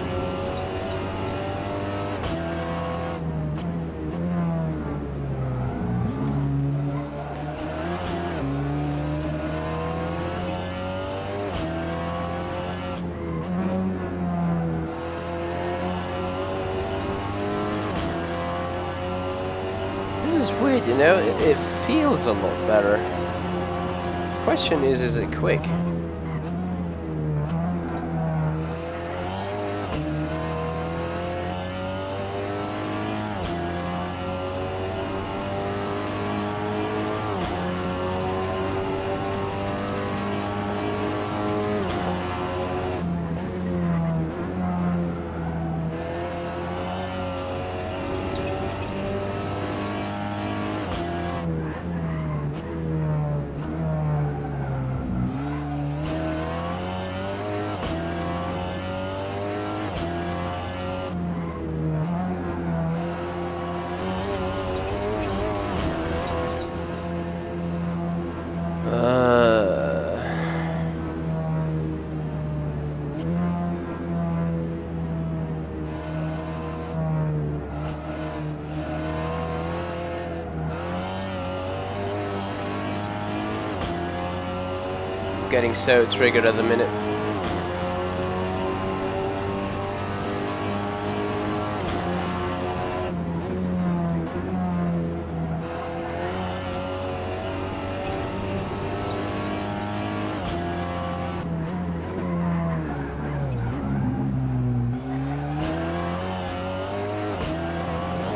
S1: weird, you know, it feels a lot better. Question is it quick? Getting so triggered at the minute.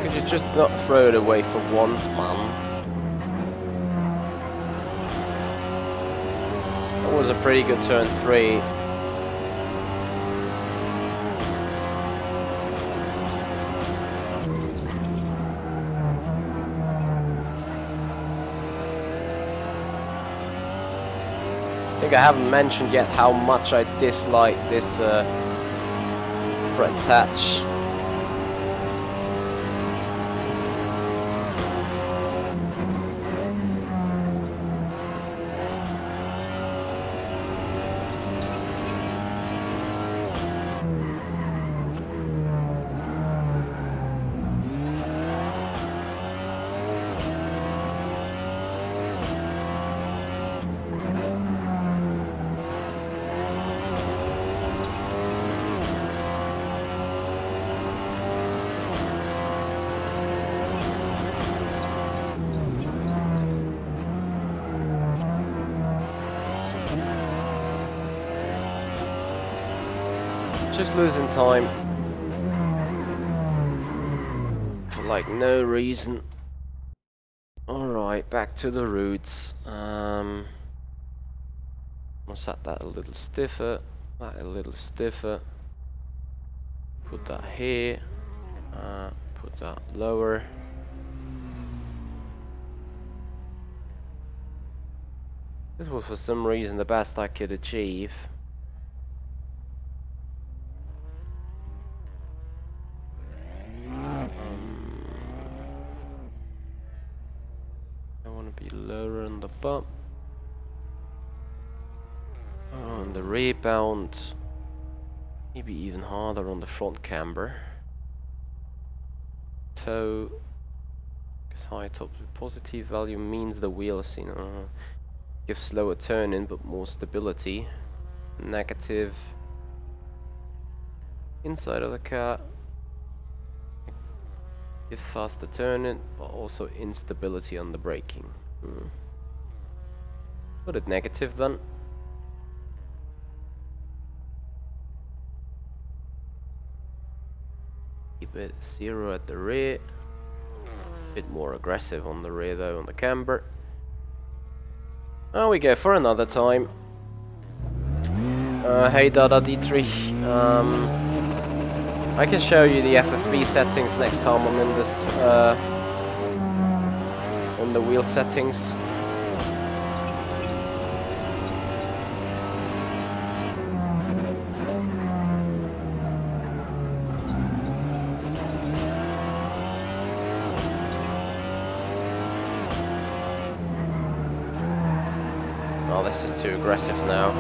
S1: Could you just not throw it away for once, man? Was a pretty good turn 3. I think I haven't mentioned yet how much I dislike this Fred's hatch. Just losing time for like no reason. Alright, back to the roots. I'll set that a little stiffer, that a little stiffer. Put that here, put that lower. This was for some reason the best I could achieve. I want to be lower on the bump. On the rebound. Maybe even harder on the front camber. Toe. Because high top with positive value means the wheels, you know, give slower turning but more stability. Negative. Inside of the car. Gives faster turning, but also instability on the braking. Put it negative then. Keep it 0 at the rear. Bit more aggressive on the rear though, on the camber. Oh, we go for another time. Hey Dada D3. I can show you the FFB settings next time I'm in this, on the wheel settings. Oh, this is too aggressive now.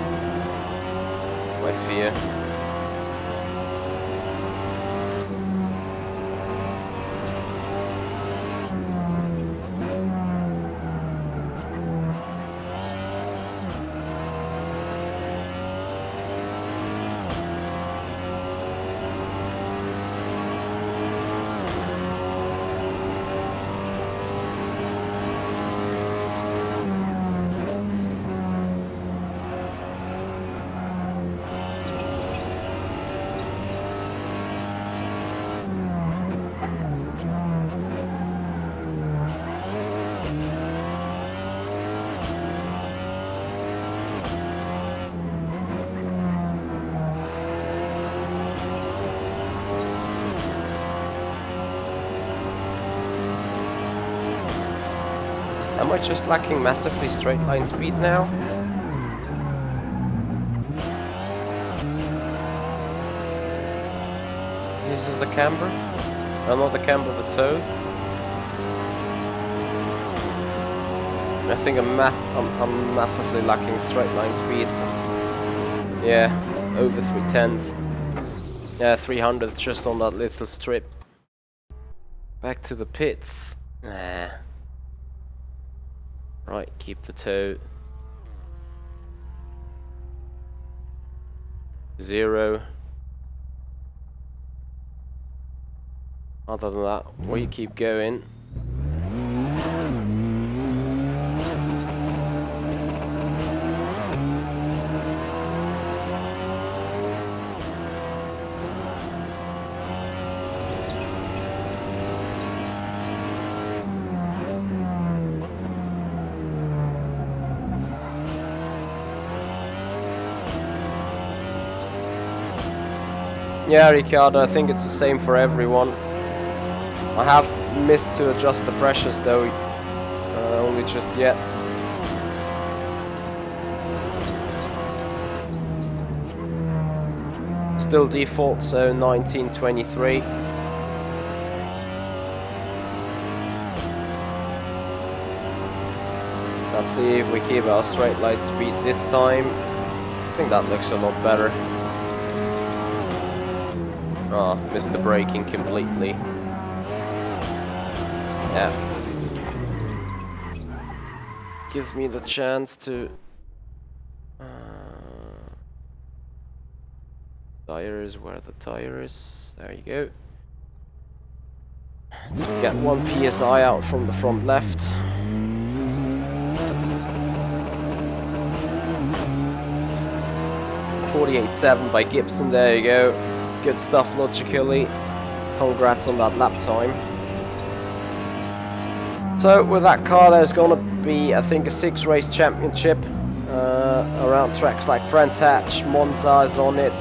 S1: My fear. Am I just lacking massively straight line speed now? This is the camber? Oh, not the camber, the toe. I think I'm massively lacking straight line speed. Yeah, over 3/10. Yeah, 300 just on that little strip. Back to the pits. Nah. Right, keep the toe. 0. Other than that, we keep going. Yeah, Ricardo, I think it's the same for everyone. I have missed to adjust the pressures though, only just yet. Still default, so 1923. Let's see if we keep our straight line speed this time. I think that looks a lot better. Oh, missed the braking completely. Yeah. Gives me the chance to... tires, where the tire is. There you go. Get 1 PSI out from the front left. .48.7 by Gibson, there you go. Good stuff logically. Congrats on that lap time. So with that car there's gonna be, I think, a 6-race championship around tracks like Brands Hatch, Monza is on it.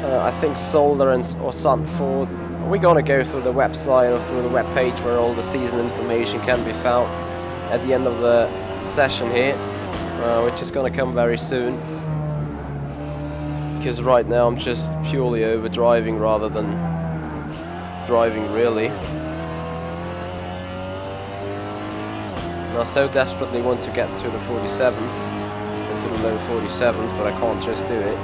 S1: I think Solder or Sandford. We're gonna go through the website or through the web page where all the season information can be found at the end of the session here, which is gonna come very soon. Because right now I'm just purely overdriving rather than driving really. And I so desperately want to get to the 47s, into the low 47s, but I can't just do it.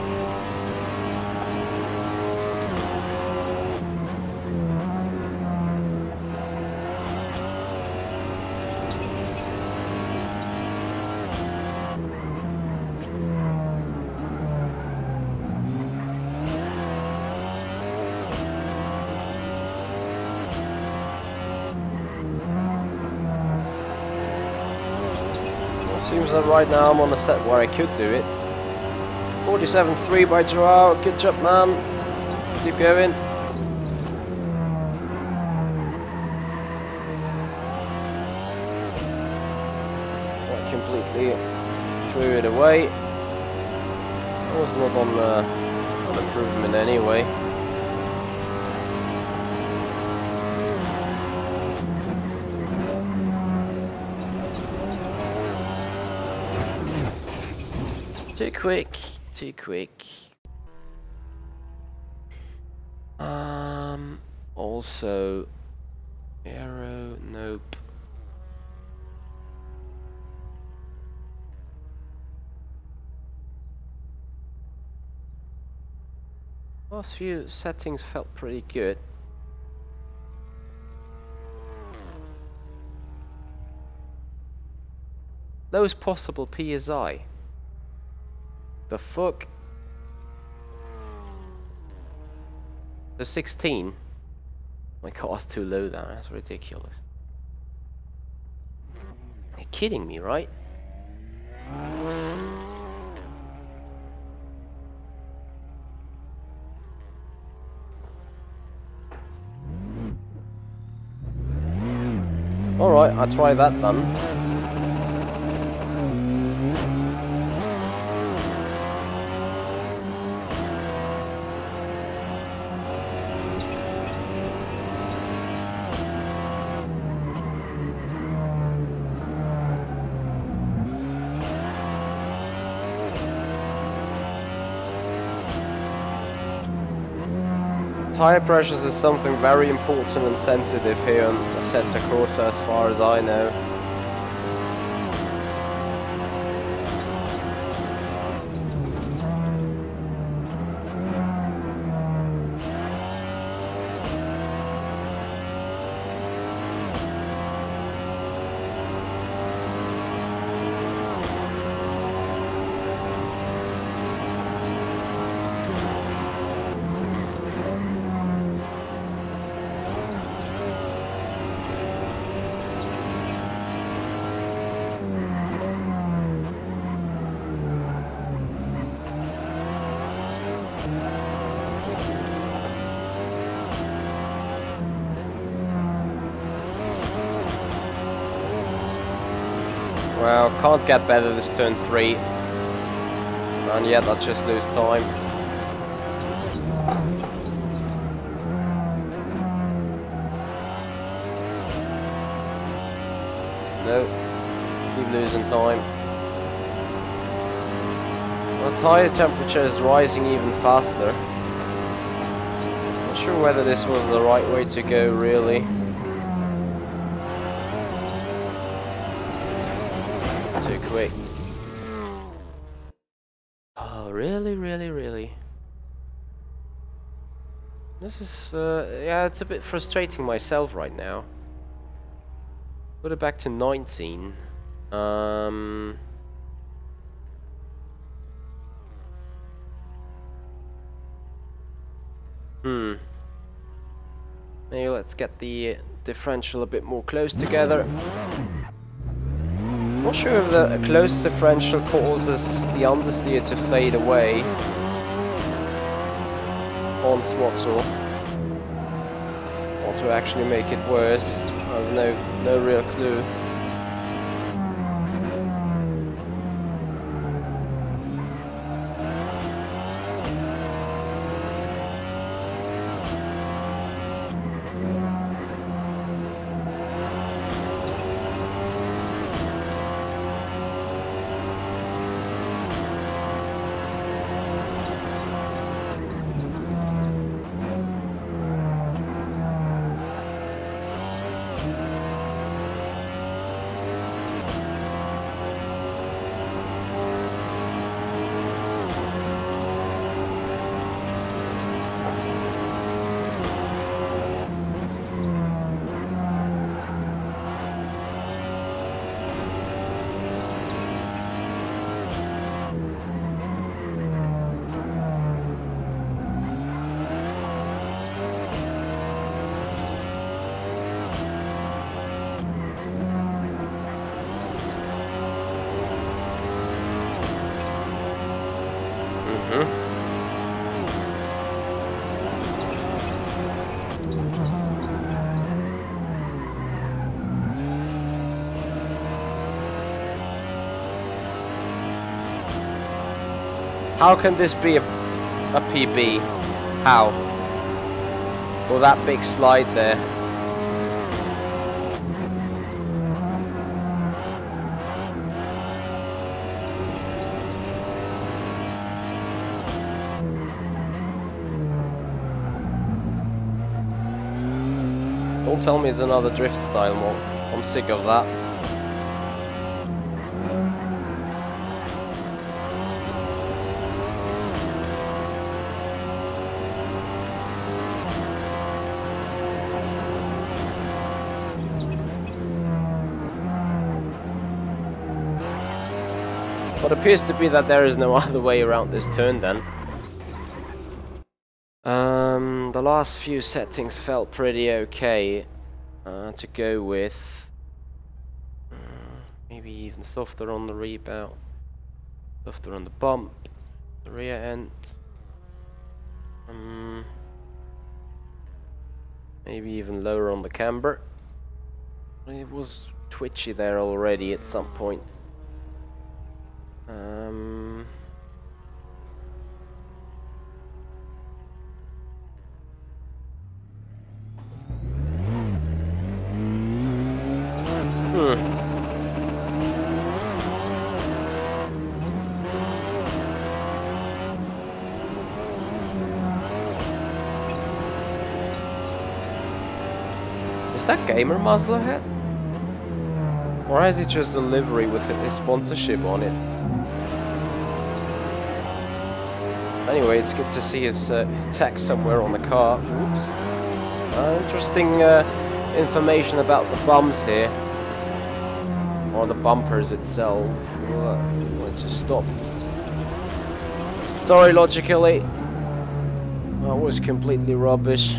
S1: Seems that right now I'm on a set where I could do it. 47.3 by Joao, good job man. Keep going. I completely threw it away. I was not on improvement anyway. Too quick, too quick. Also, aero, nope. Last few settings felt pretty good. Lowest possible PSI. The fuck? The 16? My car's too low down, that's ridiculous. You're kidding me, right? Alright, I'll try that then. Tire pressures is something very important and sensitive here on Assetto Corsa as far as I know. Well, can't get better this turn 3. And yet I just lose time. No, keep losing time. The tire temperature is rising even faster. Not sure whether this was the right way to go, really. Too quick. Oh, really? This is, yeah, it's a bit frustrating myself right now. Put it back to 19. Maybe let's get the differential a bit more close together. Not sure if the close differential causes the understeer to fade away on throttle, or to actually make it worse. I have no real clue. How can this be a PB? How? Well, that big slide there. Don't tell me it's another drift style mod. I'm sick of that. But it appears to be that there is no other way around this turn then. The last few settings felt pretty okay to go with. Maybe even softer on the rebound, softer on the bump, the rear end. Maybe even lower on the camber. It was twitchy there already at some point. that Gamer Muzzler hat? Or is it just a livery with a sponsorship on it? Anyway, it's good to see his text somewhere on the car. Oops. Interesting information about the bumps here. Or the bumpers itself. Let's just stop. Sorry, logically. That was completely rubbish.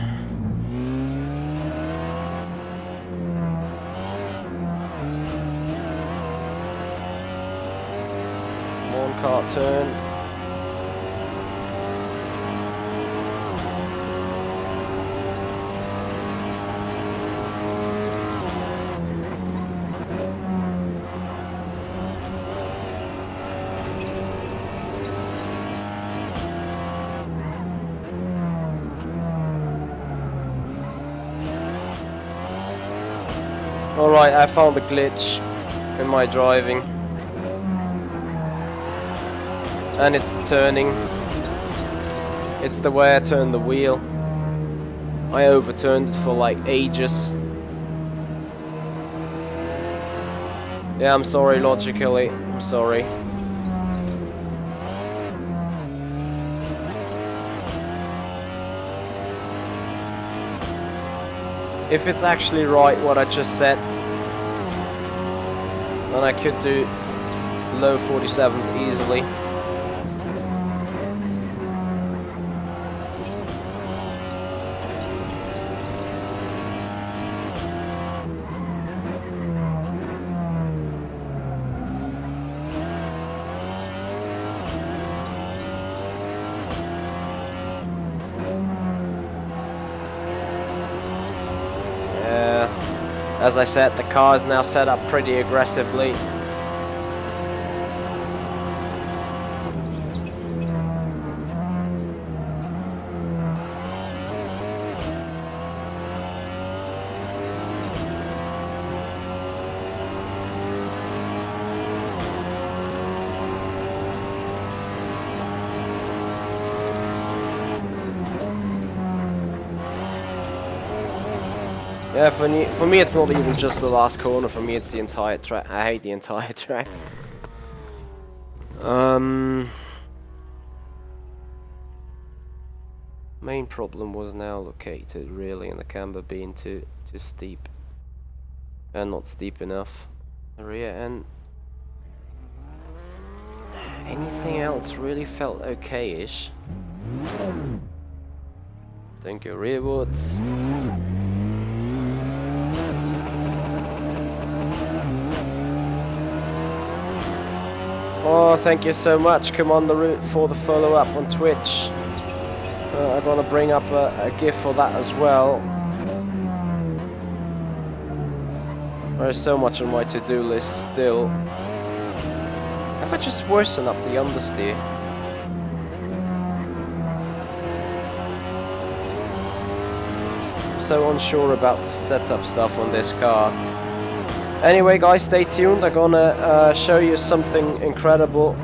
S1: One car turn. Alright, I found a glitch in my driving. And it's turning. It's the way I turn the wheel. I overturned it for like ages. Yeah, I'm sorry, logically. I'm sorry. If it's actually right what I just said, then I could do low 47s easily. As I said, the car is now set up pretty aggressively. Yeah, for me it's not even just the last corner, for me it's the entire track. I hate the entire track. Main problem was now located really in the camber being too steep. And not steep enough. The rear end. Anything else really felt okay-ish. Thank you, rearwards. Oh, thank you so much. Come on the route for the follow-up on Twitch. I'm gonna bring up a GIF for that as well. There's so much on my to-do list still. If I just worsen up the understeer. I'm so unsure about the setup stuff on this car. Anyway guys, stay tuned. I'm gonna show you something incredible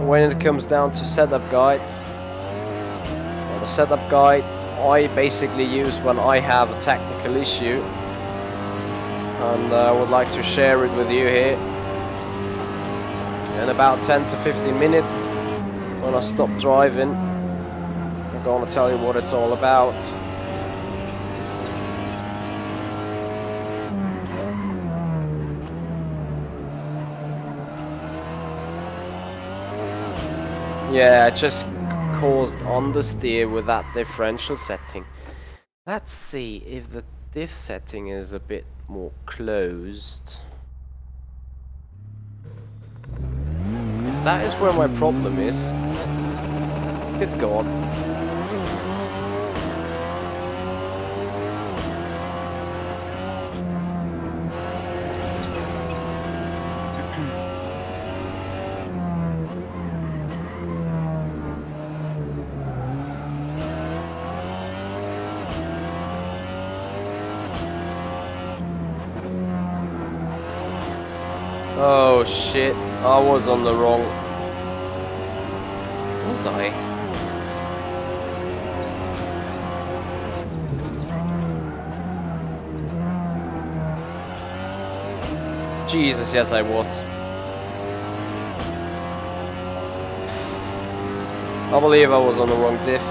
S1: when it comes down to setup guides. Well, the setup guide I basically use when I have a technical issue, and I would like to share it with you here. In about 10 to 15 minutes, when I stop driving, I'm gonna tell you what it's all about. Yeah, I just caused understeer with that differential setting. Let's see if the diff setting is a bit more closed. If that is where my problem is, good God. Oh shit, I was on the wrong... Was I? Jesus, yes I was. I believe I was on the wrong diff.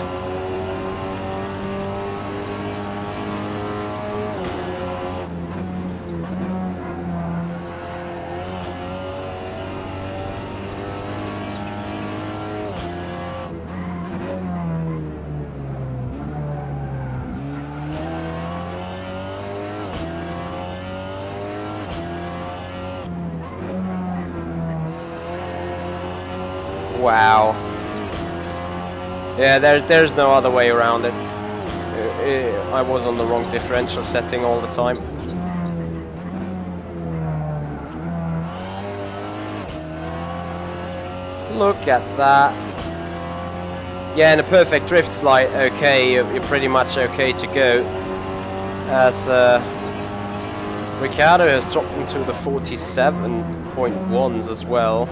S1: Wow. Yeah, there's no other way around it. I was on the wrong differential setting all the time. Look at that. Yeah, in a perfect drift slide, okay, you're pretty much okay to go. As Ricciardo has dropped into the 47.1s as well.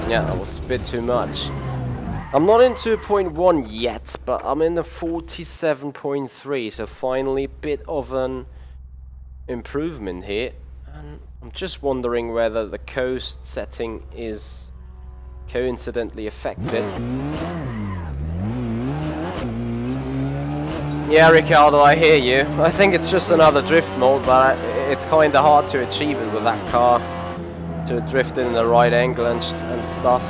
S1: Yeah, that was a bit too much. I'm not into 0.1 yet, but I'm in the 47.3, so finally a bit of an improvement here. And I'm just wondering whether the coast setting is coincidentally affected. Yeah, Ricardo, I hear you. I think it's just another drift mode, but it's kind of hard to achieve it with that car. To drift in the right angle and stuff.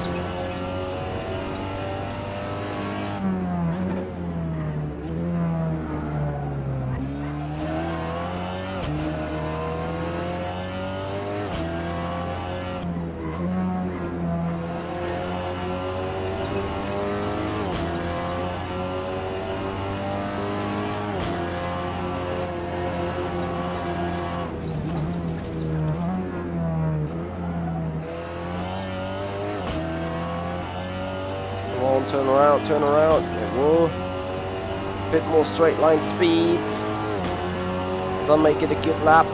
S1: Turn around, whoa. Bit more straight line speed. Don't make it a good lap.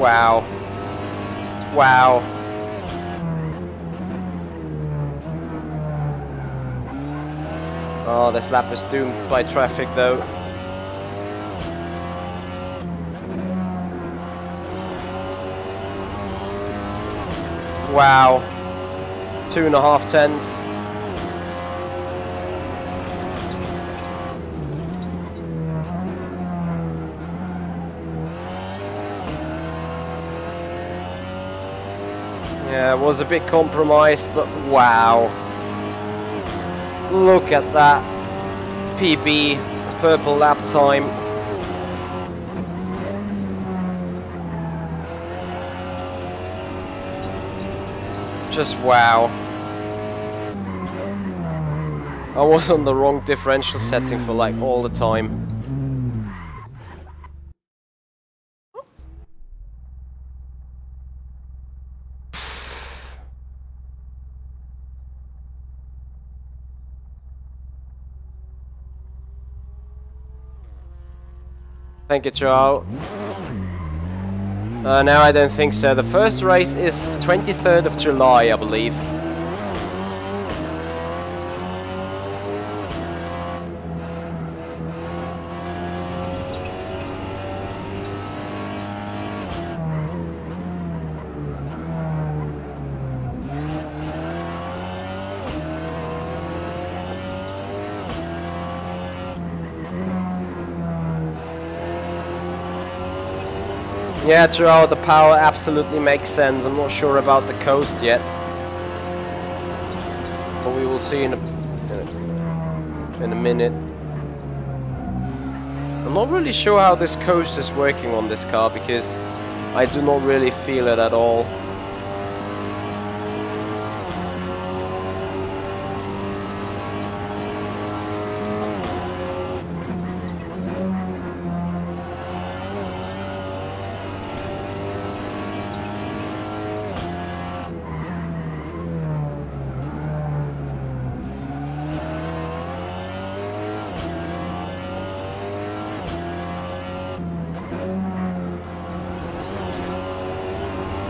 S1: Wow. Wow. Oh, this lap is doomed by traffic though. Wow, 2.5 tenths. Yeah, it was a bit compromised, but wow. Look at that. PB, purple lap time. Just wow. I was on the wrong differential setting for like all the time. Thank you, Joao. No, I don't think so. The first race is 23rd of July, I believe. Yeah, Joao, the power absolutely makes sense. I'm not sure about the coast yet, but we will see in a minute. I'm not really sure how this coast is working on this car because I do not really feel it at all.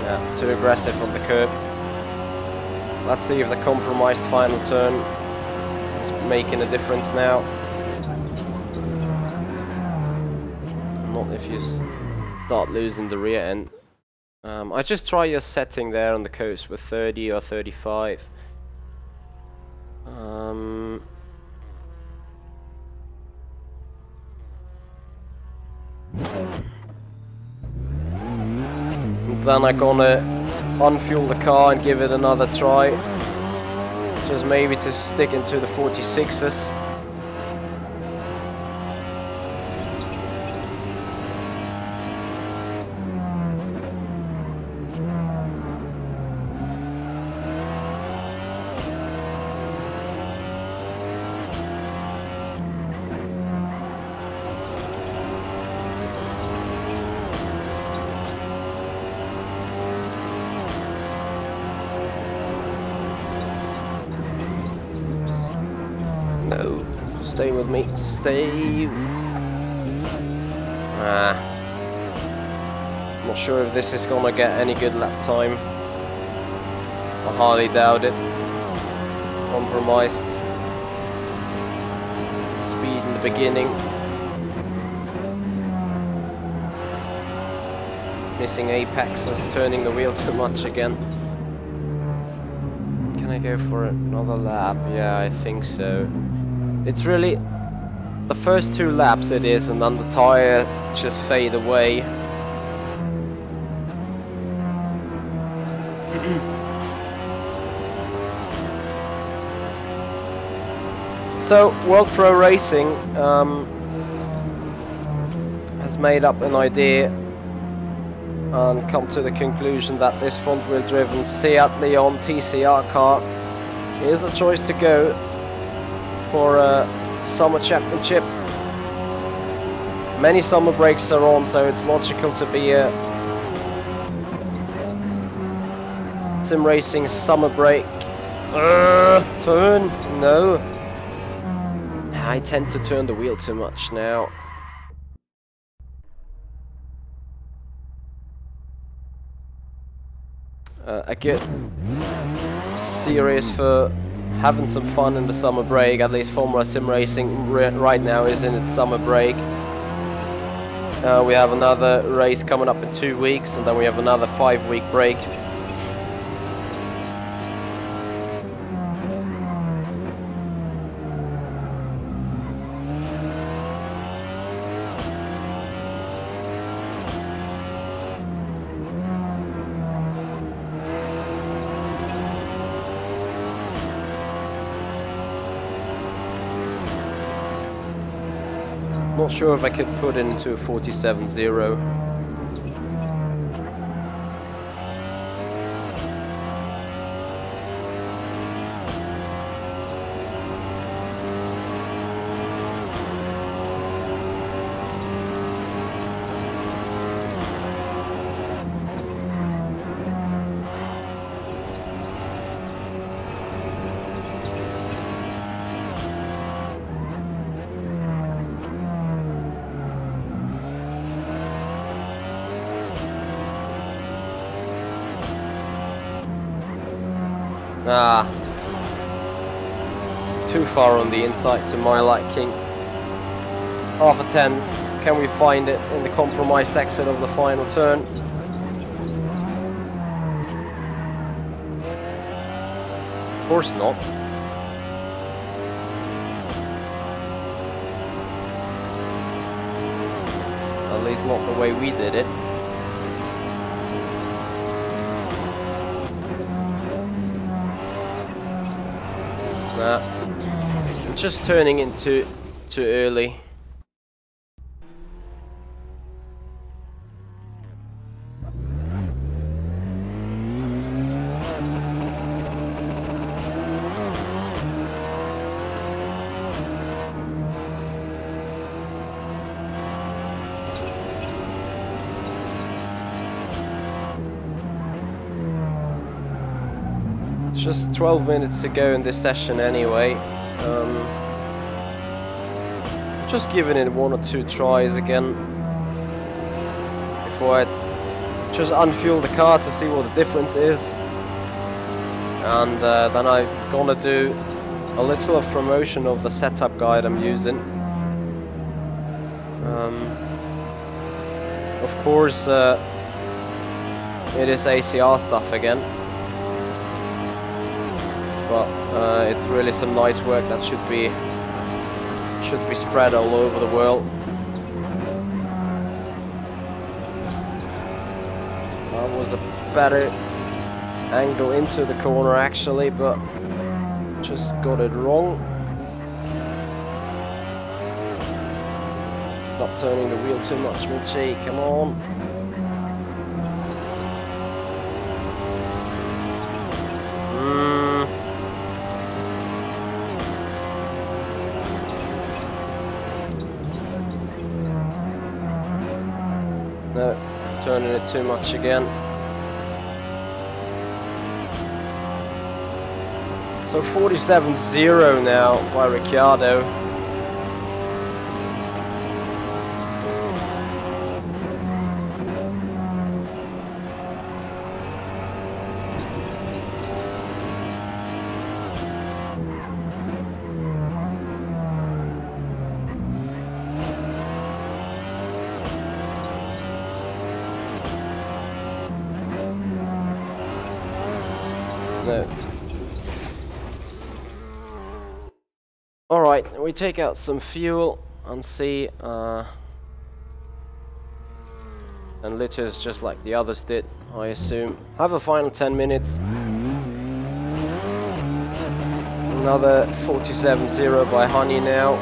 S1: Yeah, too aggressive on the curb. Let's see if the compromised final turn is making a difference now. Not if you start losing the rear end. I just try your setting there on the coast with 30 or 35. Then I'm gonna unfuel the car and give it another try. Just maybe to stick into the 46s. No, stay with me, stay. Not sure if this is gonna get any good lap time. I highly doubt it. Compromised speed in the beginning. Missing apexes, turning the wheel too much again. Can I go for another lap? Yeah, I think so. It's really the first 2 laps it is, and then the tire just fade away. So World Pro Racing has made up an idea and come to the conclusion that this front-wheel driven Seat Leon TCR car is the choice to go for a summer championship. Many summer breaks are on, so it's logical to be a sim racing summer break. Turn? No. I tend to turn the wheel too much now. A good series for having some fun in the summer break. At least Formula Sim Racing right now is in its summer break. We have another race coming up in 2 weeks, and then we have another 5-week break. Not sure if I could put it into a 47.0. Too far on the inside to my liking. Half a tenth. Can we find it in the compromised exit of the final turn? Of course not. At least not the way we did it. I'm just turning in too early. Just 12 minutes to go in this session anyway. Just giving it 1 or 2 tries again before I just unfuel the car to see what the difference is, and then I'm gonna do a little of promotion of the setup guide I'm using. Of course, it is ACR stuff again, but it's really some nice work that should be spread all over the world. That was a better angle into the corner actually, but just got it wrong. Stop turning the wheel too much, Michi, come on. No, turning it too much again. So 47.0 now by Ricciardo. No. Alright, we take out some fuel and see, and litters just like the others did, I assume. Have a final 10 minutes. Another 47.0 by Honey now.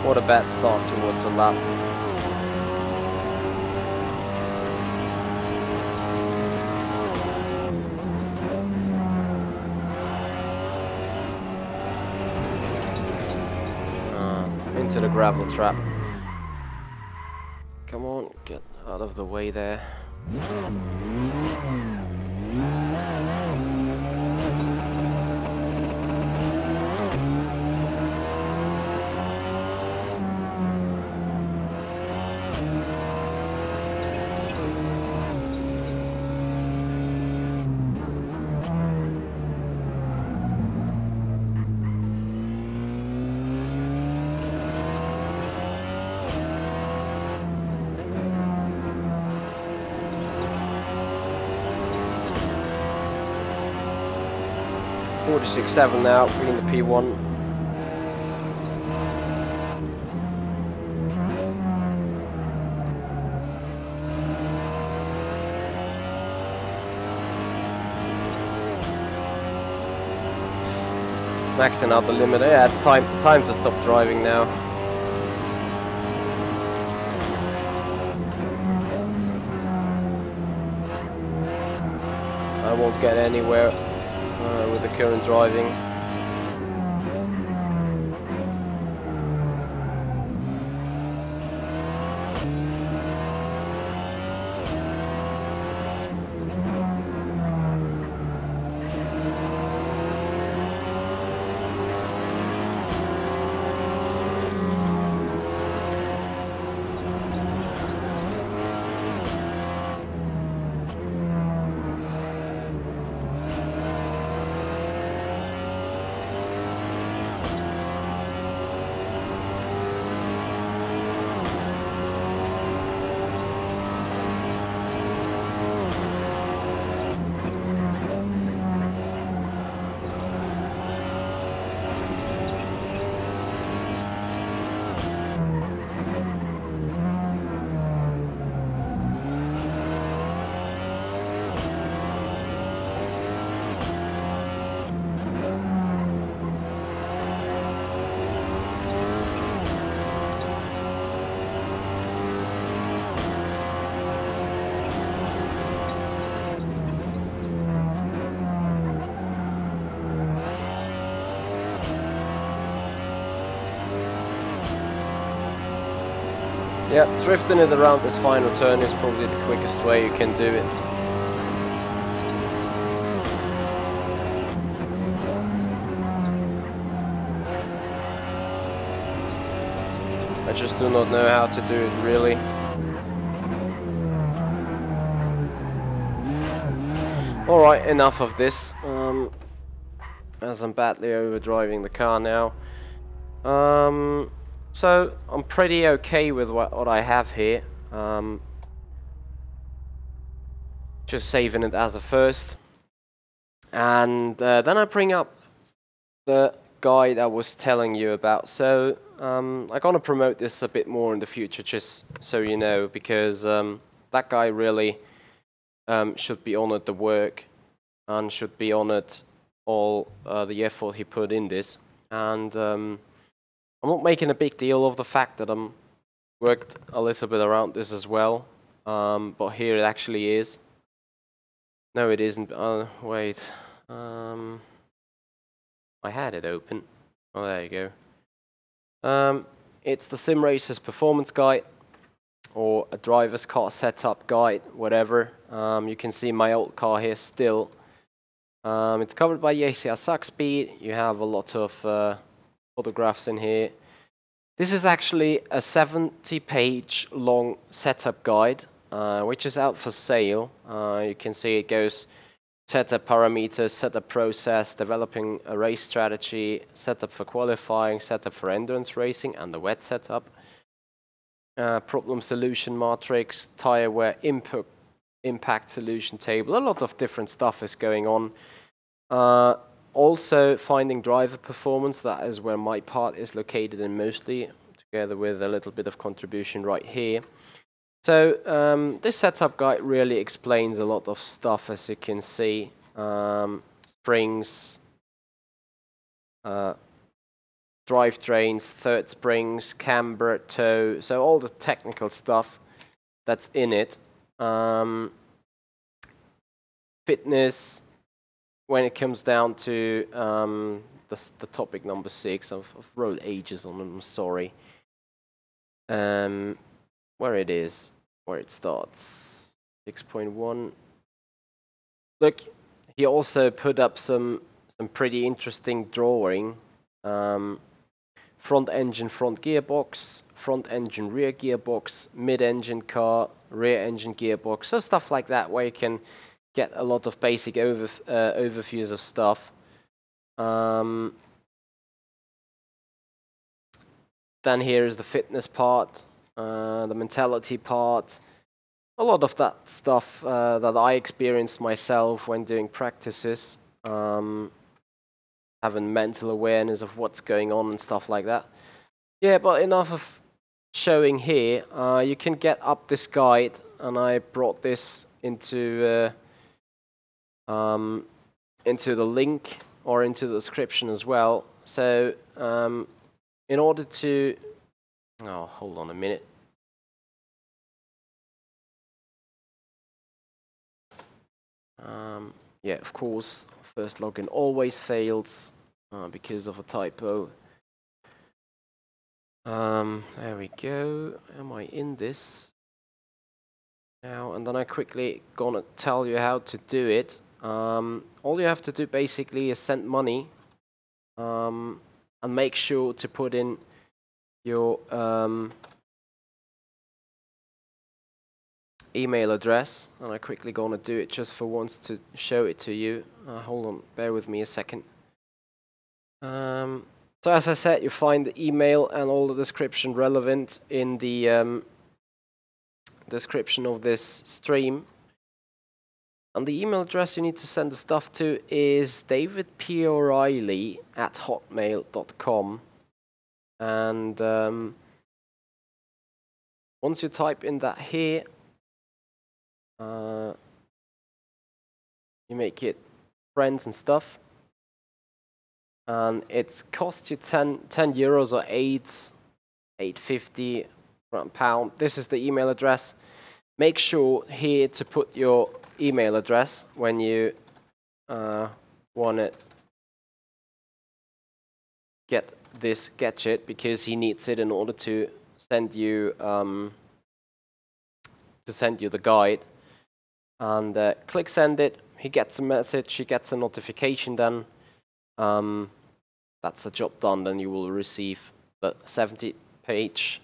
S1: What a bad start towards the lap. Into the gravel trap. Come on, get out of the way there. .46.7 now, being the P1. Maxing out the limit. Yeah, it's time to stop driving now. I won't get anywhere with the current driving. Yeah, drifting it around this final turn is probably the quickest way you can do it. I just do not know how to do it really. Alright, enough of this. As I'm badly overdriving the car now. So I'm pretty okay with what I have here. Just saving it as a first. And then I bring up the guide I was telling you about. So I'm gonna promote this a bit more in the future, just so you know, because that guy really should be honored the work and should be honored all the effort he put in this. And I'm not making a big deal of the fact that I'm worked a little bit around this as well, but here it actually is. No, it isn't. Wait. I had it open. Oh, there you go. It's the Sim Racers Performance Guide, or a driver's car setup guide, whatever. You can see my old car here still. It's covered by the ACR Zakspeed. You have a lot of photographs in here. This is actually a 70-page long setup guide, which is out for sale. You can see it goes setup parameters, setup process, developing a race strategy, setup for qualifying, setup for endurance racing, and the wet setup. Problem solution matrix, tire wear impact solution table. A lot of different stuff is going on. Also finding driver performance, that is where my part is located in mostly, together with a little bit of contribution right here. So this setup guide really explains a lot of stuff, as you can see. Springs, drivetrains, third springs, camber, toe, so all the technical stuff that's in it. Fitness, when it comes down to the topic number 6, I've wrote ages on them, I'm sorry. Where it is, where it starts, 6.1. Look, he also put up some pretty interesting drawing. Front engine, front gearbox, front engine, rear gearbox, mid-engine car, rear engine gearbox, so stuff like that, where you can get a lot of basic overviews of stuff. Then here is the fitness part, the mentality part, a lot of that stuff that I experienced myself when doing practices, having mental awareness of what's going on and stuff like that. Yeah, but enough of showing here. You can get up this guide, and I brought this into the link or into the description as well. So in order to, oh, hold on a minute. Yeah, of course, first login always fails because of a typo. There we go. Am I in this now? And then I quickly gonna tell you how to do it. All you have to do basically is send money, and make sure to put in your email address. And I quickly gonna do it just for once to show it to you. Hold on, bear with me a second. So as I said, you find the email and all the description relevant in the description of this stream. And the email address you need to send the stuff to is davidporeilly@hotmail.com. And once you type in that here, you make it friends and stuff. And it costs you 10 euros or 8.50 £1. This is the email address. Make sure here to put your email address when you want to get this gadget, because he needs it in order to send you to send you the guide. And click send it. He gets a message. He gets a notification. Then that's the job done. Then you will receive the 70-page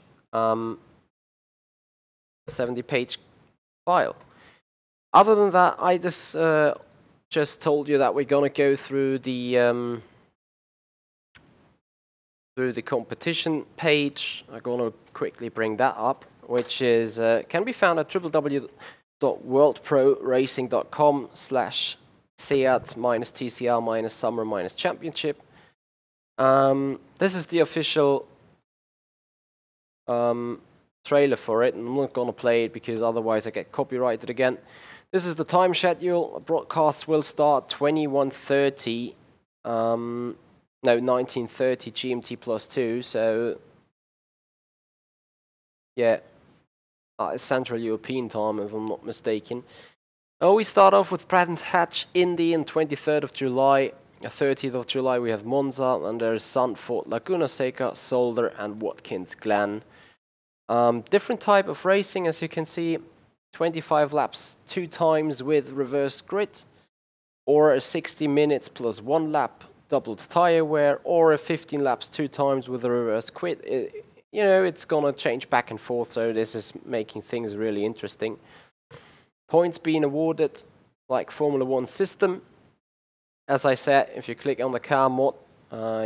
S1: file. Other than that, I just told you that we're gonna go through the competition page. I'm gonna quickly bring that up, which is can be found at www.worldproracing.com/Seat-TCR-Summer-Championship. This is the official trailer for it, and I'm not gonna play it because otherwise I get copyrighted again. This is the time schedule. Broadcasts will start 21:30. No, 19:30 GMT +2. So yeah, Central European time, if I'm not mistaken. We start off with Brands Hatch Indy on 23rd of July. 30th of July we have Monza, and there's Zandvoort, Laguna Seca, Zolder, and Watkins Glen. Different type of racing, as you can see. 25 laps 2 times with reverse grid, or a 60 minutes plus 1 lap doubled tire wear, or a 15 laps 2 times with a reverse quit. You know, it's gonna change back and forth, so this is making things really interesting. Points being awarded like Formula 1 system. As I said, if you click on the car mod,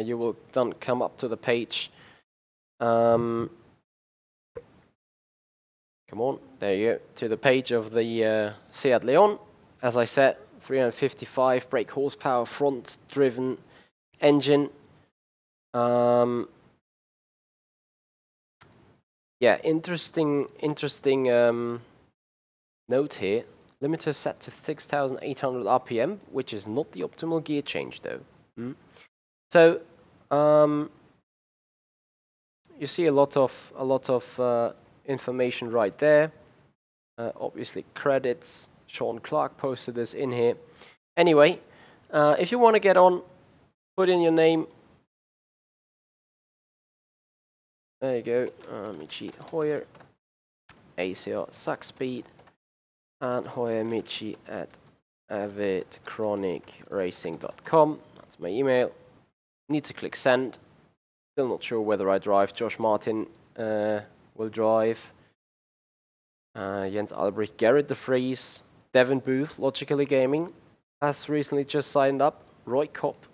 S1: you will then come up to the page. Come on, there you go, to the page of the Seat Leon. As I said, 355 brake horsepower, front driven engine. Yeah, interesting note here. Limiter set to 6,800 RPM, which is not the optimal gear change though. So you see a lot of information right there. Obviously credits. Sean Clark posted this in here. Anyway, if you want to get on, put in your name. There you go. Michi Hoyer, ACR Zakspeed, and Hoyer Michi at avidchronicracing.com. That's my email. Need to click send. Still not sure whether I drive. Josh Martin will drive. Jens Albrecht, Garrett de Vries, Devin Booth, Logically Gaming has recently just signed up. Roy Kopp,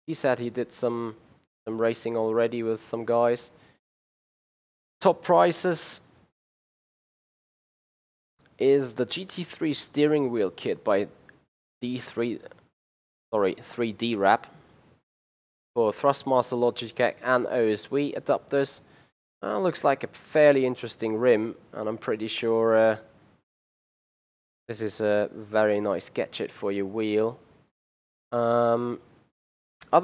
S1: he said he did some racing already with some guys. Top prizes is the GT3 steering wheel kit by 3D Wrap for Thrustmaster, Logitech, and OSV adapters. Looks like a fairly interesting rim, and I'm pretty sure this is a very nice gadget for your wheel. Other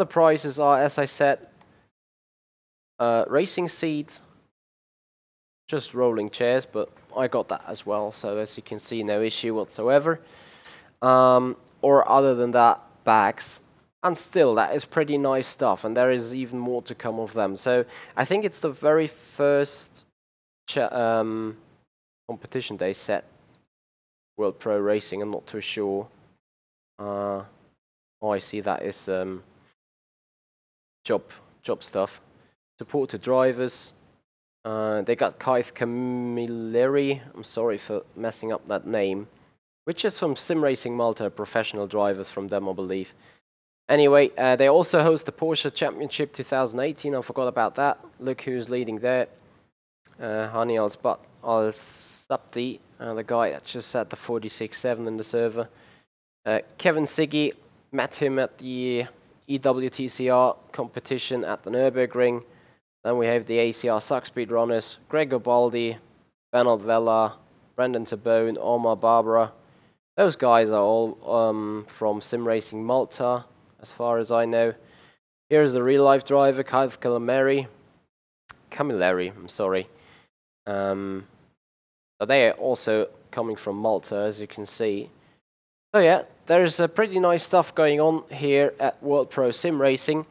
S1: prizes are, as I said, racing seats, just rolling chairs, but I got that as well, so as you can see, no issue whatsoever. Or other than that, bags. And still, that is pretty nice stuff, and there is even more to come of them. So I think it's the very first competition they set, World Pro Racing. I'm not too sure. Oh, I see that is job stuff. Support to drivers. They got Keith Camilleri. I'm sorry for messing up that name, which is from Sim Racing Malta, professional drivers from them, I believe. Anyway, they also host the Porsche Championship 2018. I forgot about that. Look who's leading there. Hani Al-Sabti, the guy that just set the 46.7 in the server. Kevin Siggy, met him at the EWTCR competition at the Nürburgring. Then we have the ACR Zakspeed runners, Gregor Baldi, Bernard Vella, Brendan Tabone, Omar Barbara. Those guys are all from Sim Racing Malta, as far as I know. Here's the real life driver, Kyle Camilleri, I'm sorry. But they are also coming from Malta, as you can see. So yeah, there's pretty nice stuff going on here at World Pro Sim Racing.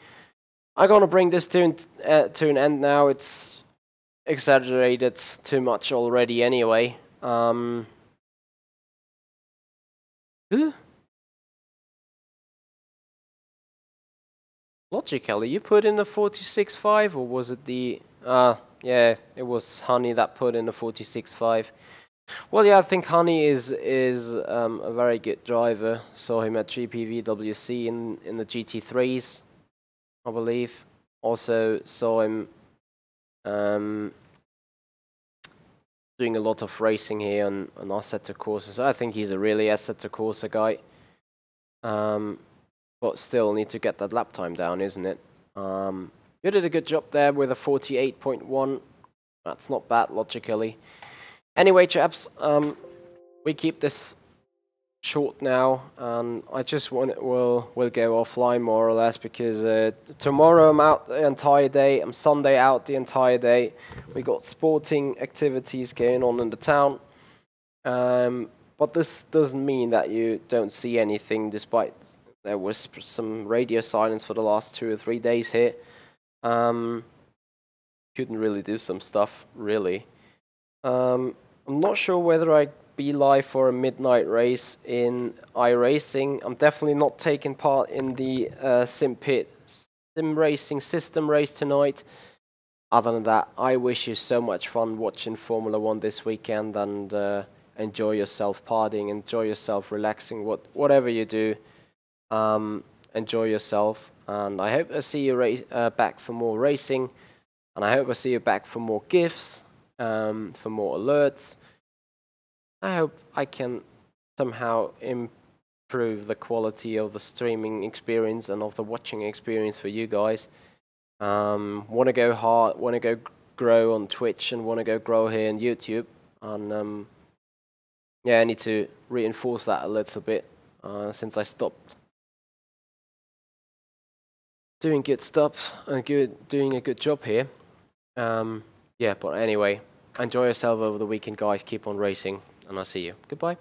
S1: I'm gonna bring this to an end now. It's exaggerated too much already anyway. Who? Logically, you put in the 46.5, or was it the... yeah, it was Honey that put in the 46.5. Well, yeah, I think Honey is a very good driver. Saw him at GPVWC in the GT3s, I believe. Also saw him doing a lot of racing here on Assetto Corsa. So I think he's a really Assetto Corsa guy. But still need to get that lap time down, isn't it? You did a good job there with a 48.1. That's not bad logically. Anyway, chaps, we keep this short now, and I just we'll go offline more or less, because tomorrow I'm out the entire day. I'm Sunday out the entire day. We got sporting activities going on in the town, but this doesn't mean that you don't see anything, despite there was some radio silence for the last 2 or 3 days here. Couldn't really do some stuff, really. I'm not sure whether I'd be live for a midnight race in iRacing. I'm definitely not taking part in the Sim Racing system race tonight. Other than that, I wish you so much fun watching Formula 1 this weekend, and enjoy yourself partying, enjoy yourself relaxing, whatever you do. Enjoy yourself, and I hope I see you back for more racing, and I hope I see you back for more gifts, for more alerts. I hope I can somehow improve the quality of the streaming experience and of the watching experience for you guys. Want to go hard, want to go grow on Twitch, and want to go grow here on YouTube, and yeah, I need to reinforce that a little bit, since I stopped doing good stuff and doing a good job here. Yeah, but anyway, enjoy yourself over the weekend, guys. Keep on racing, and I'll see you. Goodbye.